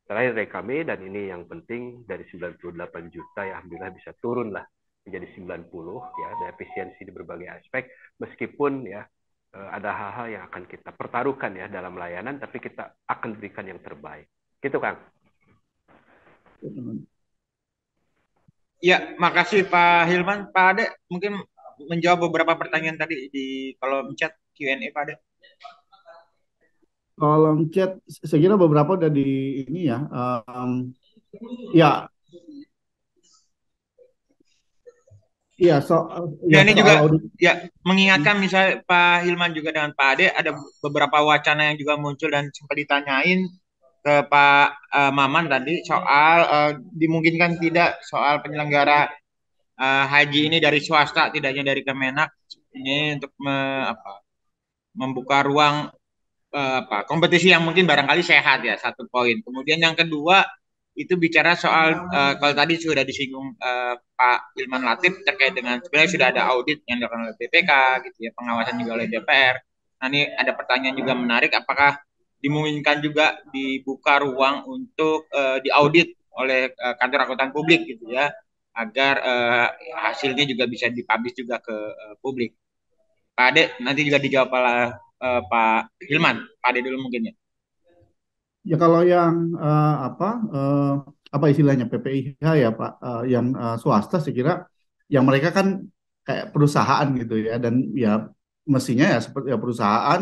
terakhir dari kami, dan ini yang penting, dari 98 juta ya alhamdulillah bisa turun lah menjadi 90 ya, ada efisiensi di berbagai aspek, meskipun ya ada hal-hal yang akan kita pertaruhkan ya dalam layanan, tapi kita akan berikan yang terbaik. Gitu, Kang. Ya, makasih Pak Hilman. Pak Ade mungkin menjawab beberapa pertanyaan tadi di kolom chat Q&A, Pak Ade. Kolom chat, saya kira beberapa udah di ini ya. Ya, iya, ini juga audit. Ya, mengingatkan misalnya Pak Hilman juga dengan Pak Ade, ada beberapa wacana yang juga muncul dan sempat ditanyain ke Pak Maman tadi soal dimungkinkan tidak soal penyelenggara haji ini dari swasta, tidaknya dari Kemenak, ini untuk membuka ruang kompetisi yang mungkin barangkali sehat ya, satu poin. Kemudian yang kedua itu bicara soal kalau tadi sudah disinggung Pak Hilman Latif terkait dengan sebenarnya sudah ada audit yang dilakukan oleh BPK gitu ya, pengawasan juga oleh DPR. Nah, ini ada pertanyaan juga menarik, apakah dimungkinkan juga dibuka ruang untuk diaudit oleh kantor akuntan publik gitu ya, agar hasilnya juga bisa dipublish juga ke publik. Pak Ade nanti juga dijawab oleh Pak Hilman. Pak Ade dulu mungkin ya. Ya kalau yang apa istilahnya PPIH ya Pak, yang swasta saya kira yang mereka kan kayak perusahaan gitu ya, dan ya mestinya ya seperti ya perusahaan,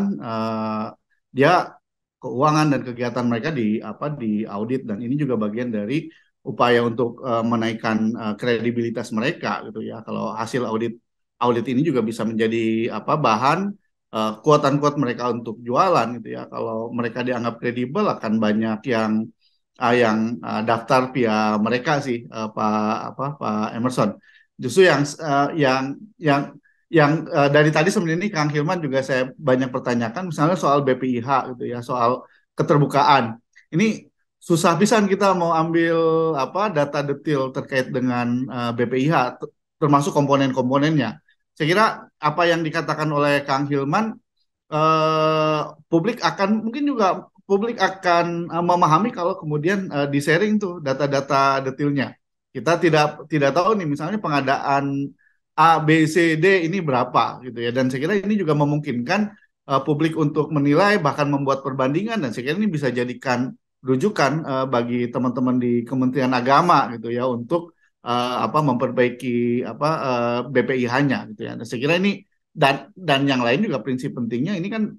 dia keuangan dan kegiatan mereka di audit, dan ini juga bagian dari upaya untuk menaikkan kredibilitas mereka gitu ya. Kalau hasil audit ini juga bisa menjadi bahan quote-unquote mereka untuk jualan gitu ya. Kalau mereka dianggap kredibel, akan banyak yang daftar via mereka sih, Pak Emerson. Justru yang dari tadi sebenarnya ini Kang Hilman juga saya banyak pertanyakan, misalnya soal BPIH gitu ya, soal keterbukaan. Ini susah pisan kita mau ambil data detail terkait dengan BPIH, termasuk komponen-komponennya. Saya kira apa yang dikatakan oleh Kang Hilman, publik akan memahami kalau kemudian di-sharing tuh data-data detailnya. Kita tidak tahu nih misalnya pengadaan A, B, C, D ini berapa gitu ya. Dan saya kira ini juga memungkinkan publik untuk menilai, bahkan membuat perbandingan, dan saya kira ini bisa jadikan rujukan bagi teman-teman di Kementerian Agama gitu ya, untuk memperbaiki BPIH-nya gitu ya. Dan saya kira ini, dan yang lain juga prinsip pentingnya ini kan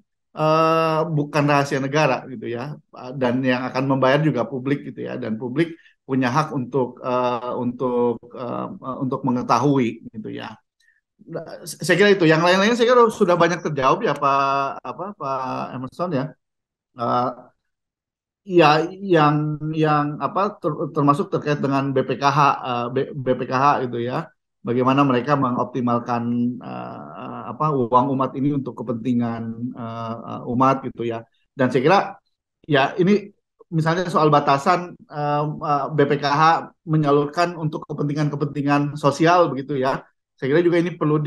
bukan rahasia negara gitu ya, dan yang akan membayar juga publik gitu ya, dan publik punya hak untuk mengetahui gitu ya. Saya kira itu. Yang lain-lain saya kira sudah banyak terjawab ya Pak Emerson ya. Ya, termasuk terkait dengan BPKH itu ya. Bagaimana mereka mengoptimalkan uang umat ini untuk kepentingan umat gitu ya. Dan saya kira ya ini misalnya soal batasan BPKH menyalurkan untuk kepentingan-kepentingan sosial begitu ya. Saya kira juga ini perlu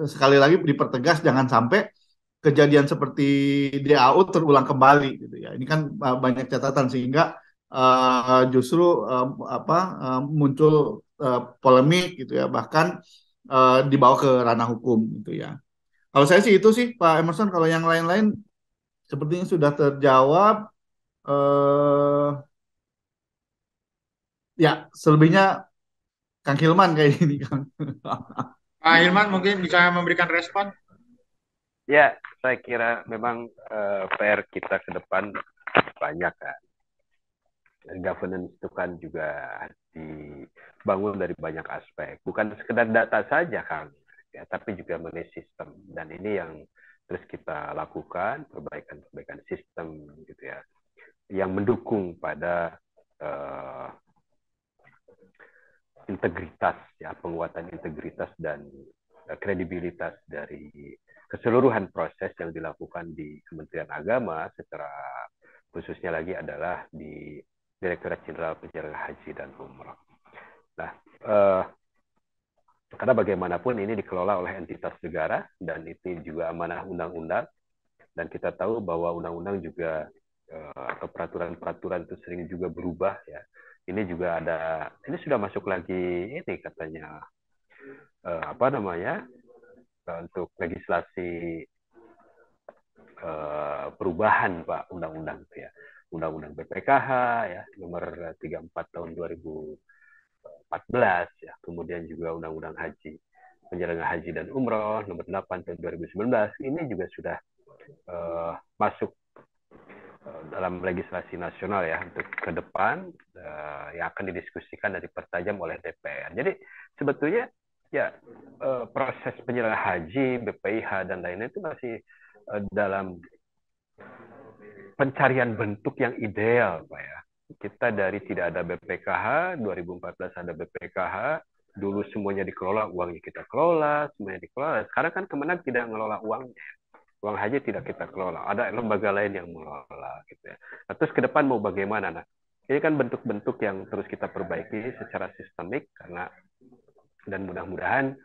sekali lagi dipertegas, jangan sampai kejadian seperti DAU terulang kembali gitu ya. Ini kan banyak catatan, sehingga justru muncul polemik gitu ya, bahkan dibawa ke ranah hukum gitu ya. Kalau saya sih itu sih Pak Emerson, kalau yang lain-lain sepertinya sudah terjawab. Ya, selebihnya Kang Hilman kayak ini Kang. Pak Hilman mungkin bisa memberikan respon. Ya, saya kira memang PR kita ke depan, Pak banyak kan. Dan governance itu kan juga dibangun dari banyak aspek, bukan sekedar data saja kan, ya, tapi juga mengenai sistem. Dan ini yang terus kita lakukan, perbaikan sistem gitu ya, yang mendukung pada integritas ya, penguatan integritas dan kredibilitas dari keseluruhan proses yang dilakukan di Kementerian Agama, secara khususnya lagi adalah di Direktorat Jenderal Penyelenggara Haji dan Umroh. Nah, karena bagaimanapun ini dikelola oleh entitas negara dan itu juga amanah undang-undang, dan kita tahu bahwa undang-undang juga atau peraturan-peraturan itu sering juga berubah ya. Ini juga ada, ini sudah masuk lagi ini katanya untuk legislasi perubahan Pak undang-undang ya. Undang-undang BPKH ya nomor 34 tahun 2014 ya. Kemudian juga Undang-Undang Haji, Penyelenggara Haji dan Umroh nomor 8 tahun 2019. Ini juga sudah masuk dalam legislasi nasional ya untuk ke depan yang akan didiskusikan dan dipertajam oleh DPR. Jadi sebetulnya ya proses penyelenggaraan haji, BPIH dan lainnya itu masih dalam pencarian bentuk yang ideal, Pak ya. Kita dari tidak ada BPKH, 2014 ada BPKH, dulu semuanya dikelola, uangnya kita kelola, semuanya dikelola. Sekarang kan Kemenag tidak mengelola uangnya. Uang haji tidak kita kelola, ada lembaga lain yang mengelola gitu ya. Nah, terus ke depan mau bagaimana? Nah, ini kan bentuk-bentuk yang terus kita perbaiki secara sistemik karena dan mudah-mudahan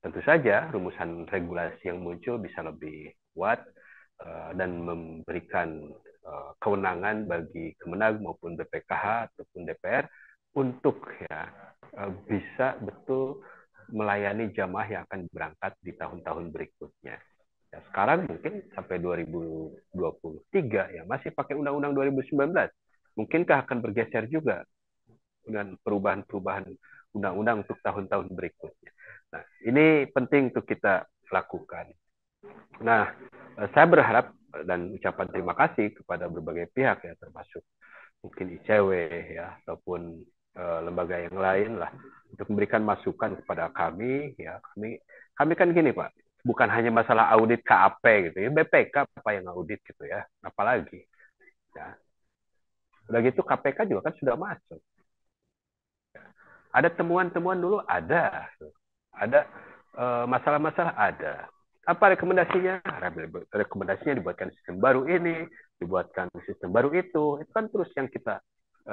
tentu saja rumusan regulasi yang muncul bisa lebih kuat dan memberikan kewenangan bagi Kemenag maupun BPKH ataupun DPR untuk ya bisa betul melayani jamaah yang akan berangkat di tahun-tahun berikutnya. Ya, sekarang mungkin sampai 2023 ya masih pakai Undang-Undang 2019. Mungkinkah akan bergeser juga dengan perubahan-perubahan undang-undang untuk tahun-tahun berikutnya. Nah, ini penting untuk kita lakukan. Nah, saya berharap dan ucapan terima kasih kepada berbagai pihak ya, termasuk mungkin ICW ya ataupun lembaga yang lain lah untuk memberikan masukan kepada kami ya. Kami kan gini Pak, bukan hanya masalah audit KAP gitu ya, BPK apa yang audit gitu ya, apalagi ya. Udah gitu KPK juga kan sudah masuk. Ada temuan-temuan dulu ada masalah-masalah ada. Apa rekomendasinya? Rekomendasinya dibuatkan sistem baru ini, dibuatkan sistem baru itu kan terus yang kita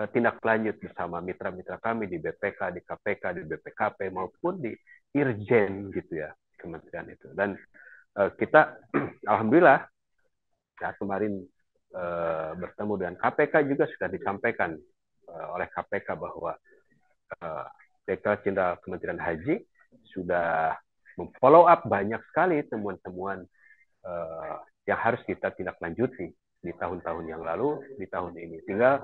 tindak lanjut bersama mitra-mitra kami di BPK, di KPK, di BPKP maupun di Irjen gitu ya, kementerian itu. Dan kita alhamdulillah ya, kemarin bertemu dengan KPK juga sudah disampaikan oleh KPK bahwa Direktorat Jenderal Kementerian Haji sudah memfollow up banyak sekali temuan-temuan yang harus kita tindak lanjuti di tahun-tahun yang lalu, di tahun ini. Tinggal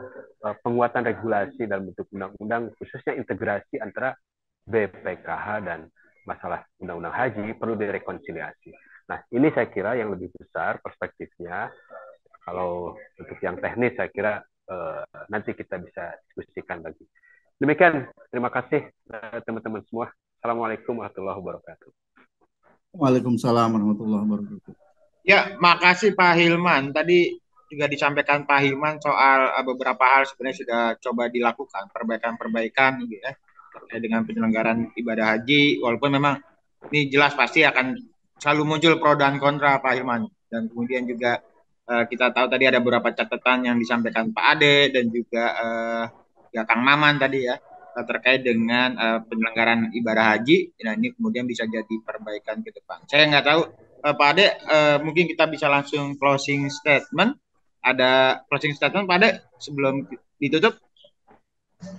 penguatan regulasi dalam bentuk undang-undang, khususnya integrasi antara BPKH dan masalah undang-undang haji perlu direkonsiliasi. Nah, ini saya kira yang lebih besar perspektifnya. Kalau untuk yang teknis, saya kira nanti kita bisa diskusikan lagi. Demikian, terima kasih teman-teman semua. Assalamualaikum warahmatullahi wabarakatuh. Waalaikumsalam warahmatullahi wabarakatuh. Ya, makasih Pak Hilman. Tadi juga disampaikan Pak Hilman soal beberapa hal sebenarnya sudah coba dilakukan, perbaikan-perbaikan gitu ya, dengan penyelenggaraan ibadah haji, walaupun memang ini jelas pasti akan selalu muncul pro dan kontra Pak Hilman. Dan kemudian juga kita tahu tadi ada beberapa catatan yang disampaikan Pak Ade dan juga ya Kang Maman tadi ya, terkait dengan penyelenggaraan ibadah haji. Nah, ini kemudian bisa jadi perbaikan ke depan. Saya nggak tahu Pak Ade, mungkin kita bisa langsung closing statement. Ada closing statement Pak Ade sebelum ditutup?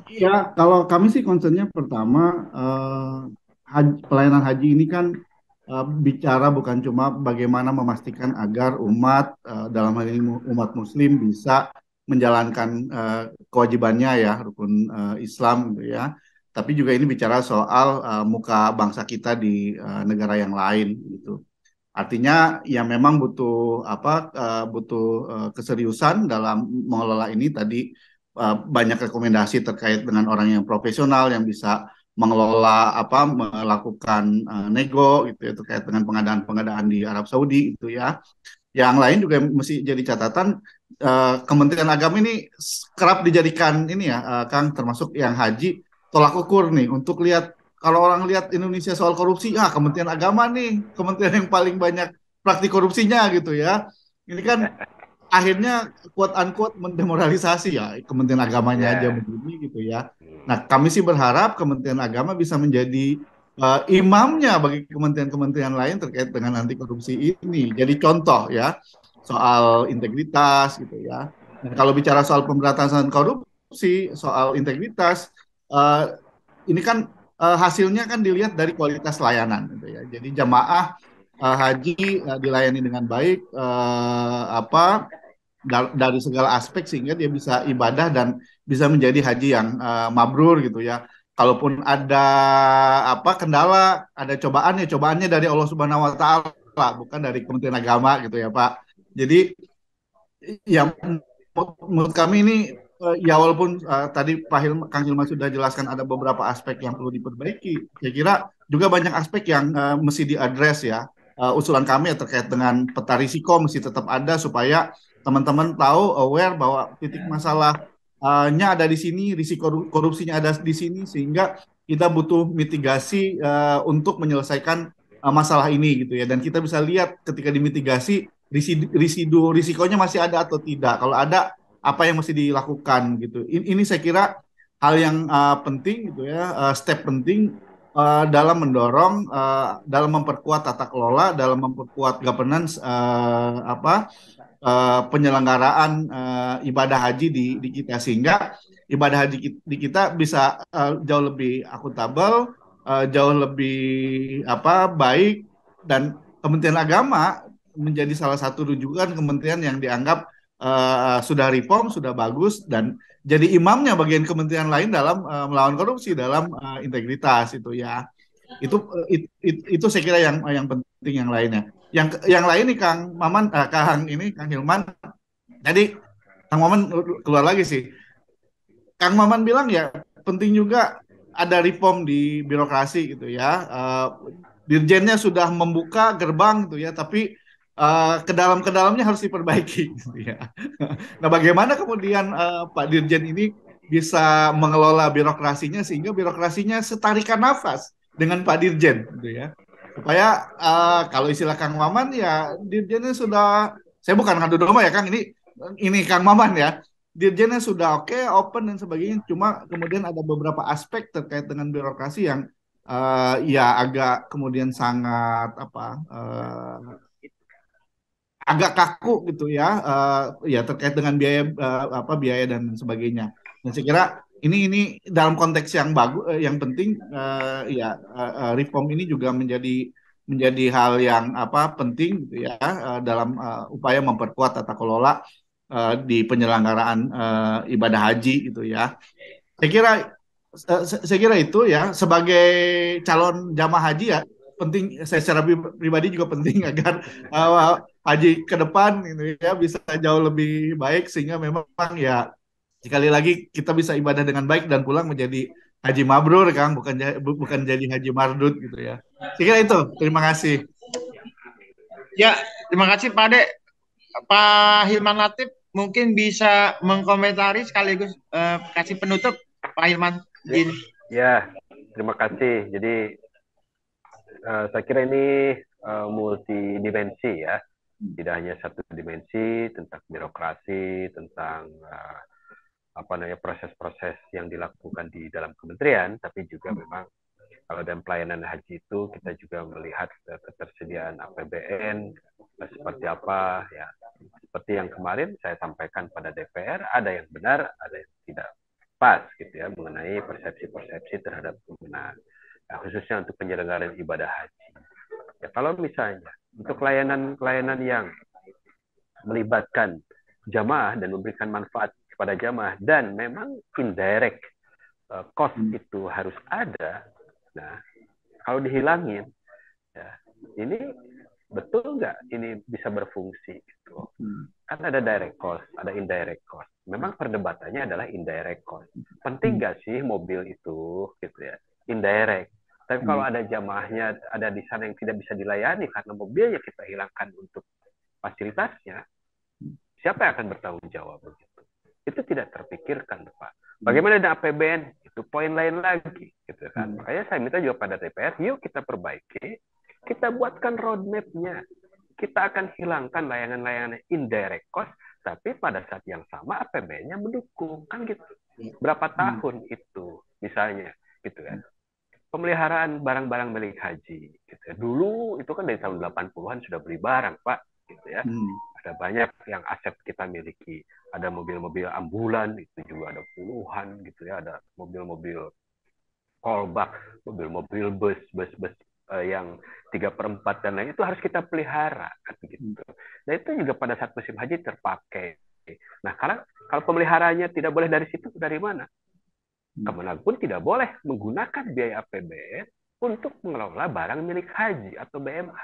Ya, kalau kami sih concernnya pertama pelayanan haji ini kan bicara bukan cuma bagaimana memastikan agar umat dalam hal ini umat Muslim bisa menjalankan kewajibannya ya rukun Islam gitu ya, tapi juga ini bicara soal muka bangsa kita di negara yang lain gitu. Artinya ya memang butuh butuh keseriusan dalam mengelola ini tadi, banyak rekomendasi terkait dengan orang yang profesional yang bisa mengelola melakukan nego gitu ya terkait dengan pengadaan-pengadaan di Arab Saudi itu ya. Yang lain juga mesti jadi catatan, Kementerian Agama ini kerap dijadikan ini ya, Kang, termasuk yang haji tolak ukur nih untuk lihat kalau orang lihat Indonesia soal korupsi, Kementerian Agama nih kementerian yang paling banyak praktik korupsinya gitu ya. Ini kan akhirnya quote unquote mendemoralisasi ya Kementerian Agamanya aja Ya. begini gitu ya. Nah, kami sih berharap Kementerian Agama bisa menjadi imamnya bagi kementerian-kementerian lain terkait dengan anti korupsi ini. Jadi contoh ya soal integritas gitu ya. Dan kalau bicara soal pemberantasan korupsi, soal integritas, eh, ini kan hasilnya kan dilihat dari kualitas layanan gitu ya. Jadi jamaah haji dilayani dengan baik, dari segala aspek sehingga dia bisa ibadah dan bisa menjadi haji yang mabrur gitu ya. Kalaupun ada kendala, ada cobaan ya cobaannya dari Allah Subhanahu wa taala, bukan dari Kementerian Agama gitu ya, Pak. Jadi yang menurut kami ini ya walaupun tadi Kang Hilman sudah jelaskan ada beberapa aspek yang perlu diperbaiki, saya kira juga banyak aspek yang mesti diadres ya. Usulan kami ya terkait dengan peta risiko mesti tetap ada supaya teman-teman tahu aware bahwa titik masalahnya ada di sini, risiko korupsinya ada di sini sehingga kita butuh mitigasi untuk menyelesaikan masalah ini gitu ya. Dan kita bisa lihat ketika dimitigasi risikonya masih ada atau tidak. Kalau ada, apa yang mesti dilakukan gitu. Ini saya kira hal yang penting gitu ya, step penting dalam mendorong, dalam memperkuat tata kelola, dalam memperkuat governance penyelenggaraan ibadah haji di kita sehingga ibadah haji di kita bisa jauh lebih akuntabel, jauh lebih baik dan Kementerian Agama menjadi salah satu rujukan kementerian yang dianggap sudah reform, sudah bagus dan jadi imamnya bagian kementerian lain dalam melawan korupsi, dalam integritas itu ya. Itu saya kira yang penting yang lainnya. Yang lain nih Kang Maman, Kang Hilman. Tadi Kang Maman keluar lagi sih. Kang Maman bilang ya penting juga ada reform di birokrasi gitu ya. Dirjennya sudah membuka gerbang gitu ya, tapi ke dalamnya harus diperbaiki gitu ya. Nah, bagaimana kemudian Pak Dirjen ini bisa mengelola birokrasinya sehingga birokrasinya setarikan nafas dengan Pak Dirjen gitu ya. Supaya kalau istilah Kang Maman ya Dirjennya sudah, saya bukan ngadu domba ya Kang, ini Kang Maman ya. Dirjennya sudah oke, open dan sebagainya. Cuma kemudian ada beberapa aspek terkait dengan birokrasi yang ya agak kemudian sangat agak kaku gitu ya, ya terkait dengan biaya dan sebagainya. Dan saya kira ini dalam konteks yang bagus, yang penting, ya reform ini juga menjadi hal yang penting gitu ya, dalam upaya memperkuat tata kelola di penyelenggaraan ibadah haji gitu ya. Saya kira itu ya sebagai calon jamaah haji ya penting, saya secara pribadi juga penting agar haji ke depan gitu ya bisa jauh lebih baik sehingga memang ya sekali lagi kita bisa ibadah dengan baik dan pulang menjadi haji mabrur Kang, bukan jadi haji mardut gitu ya. Saya kira itu. Terima kasih. Ya, terima kasih Pak Ade. Pak Hilman Latif mungkin bisa mengkomentari sekaligus kasih penutup Pak Hilman. Ya, terima kasih. Jadi saya kira ini multidimensi ya, tidak hanya satu dimensi tentang birokrasi, tentang proses-proses yang dilakukan di dalam kementerian, tapi juga memang kalau dalam pelayanan haji itu kita juga melihat ketersediaan APBN seperti apa ya. Seperti yang kemarin saya sampaikan pada DPR, ada yang benar, ada yang tidak pas gitu ya mengenai persepsi-persepsi terhadap penggunaan, khususnya untuk penyelenggaraan ibadah haji. Ya, kalau misalnya untuk pelayanan yang melibatkan jamaah dan memberikan manfaat kepada jamaah dan memang indirect cost itu harus ada. Nah, kalau dihilangin, ya, ini betul nggak ini bisa berfungsi gitu. Kan ada direct cost, ada indirect cost. Memang perdebatannya adalah indirect cost. Penting nggak sih mobil itu gitu ya, indirect. Tapi kalau ada jamaahnya ada di sana yang tidak bisa dilayani karena mobilnya kita hilangkan untuk fasilitasnya, siapa yang akan bertanggung jawab begitu? Itu tidak terpikirkan, Pak. Bagaimana dengan APBN? Itu poin lain lagi, gitu kan. Makanya saya minta juga pada DPR, yuk kita perbaiki, kita buatkan roadmap-nya. Kita akan hilangkan layanan-layanan indirect cost, tapi pada saat yang sama APBN-nya mendukung, kan gitu. Berapa tahun itu, misalnya, gitu kan. Pemeliharaan barang-barang milik haji, gitu ya. Dulu itu kan dari tahun 80-an sudah beli barang, Pak, gitu ya. Ada banyak yang aset kita miliki. Ada mobil-mobil ambulan, itu juga ada puluhan gitu ya. Ada mobil-mobil callback, mobil-mobil bus yang 3/4 dan lain itu harus kita pelihara kan gitu. Nah itu juga pada saat musim haji terpakai. Nah kalau pemeliharaannya tidak boleh dari situ, dari mana? Kemenag pun tidak boleh menggunakan biaya APBN untuk mengelola barang milik haji atau BMH.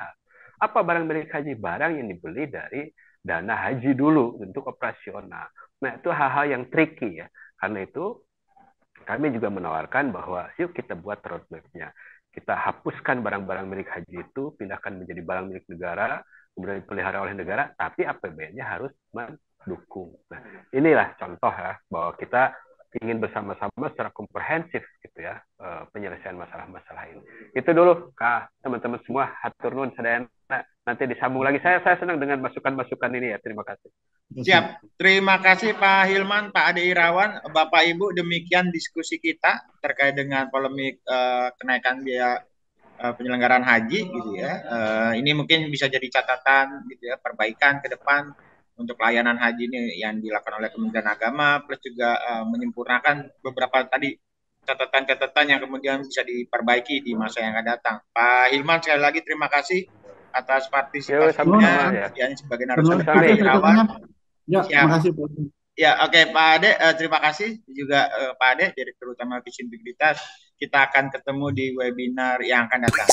Apa barang milik haji? Barang yang dibeli dari dana haji dulu untuk operasional. Nah, itu hal-hal yang tricky ya. Karena itu kami juga menawarkan bahwa yuk kita buat roadmap-nya. Kita hapuskan barang-barang milik haji itu, pindahkan menjadi barang milik negara, kemudian dipelihara oleh negara, tapi APBN-nya harus mendukung. Nah, inilah contoh ya, bahwa kita ingin bersama-sama secara komprehensif gitu ya penyelesaian masalah-masalah ini. Itu dulu Kak, teman-teman semua, hatur nuhun sadayana. Nanti disambung lagi. Saya senang dengan masukan-masukan ini ya. Terima kasih. Siap. Terima kasih Pak Hilman, Pak Ade Irawan, Bapak Ibu, demikian diskusi kita terkait dengan polemik kenaikan biaya penyelenggaraan haji gitu ya. Ini mungkin bisa jadi catatan gitu ya, perbaikan ke depan untuk layanan haji ini yang dilakukan oleh Kementerian Agama, plus juga menyempurnakan beberapa tadi catatan-catatan yang kemudian bisa diperbaiki di masa yang akan datang. Pak Hilman, sekali lagi terima kasih atas partisipasinya sebagai narasumber Pak Ade Irawan. Ya, terima kasih Pak. Ya, oke Pak Ade, terima kasih juga Pak Ade, Direktur Utama Visi Integritas. Kita akan ketemu di webinar yang akan datang.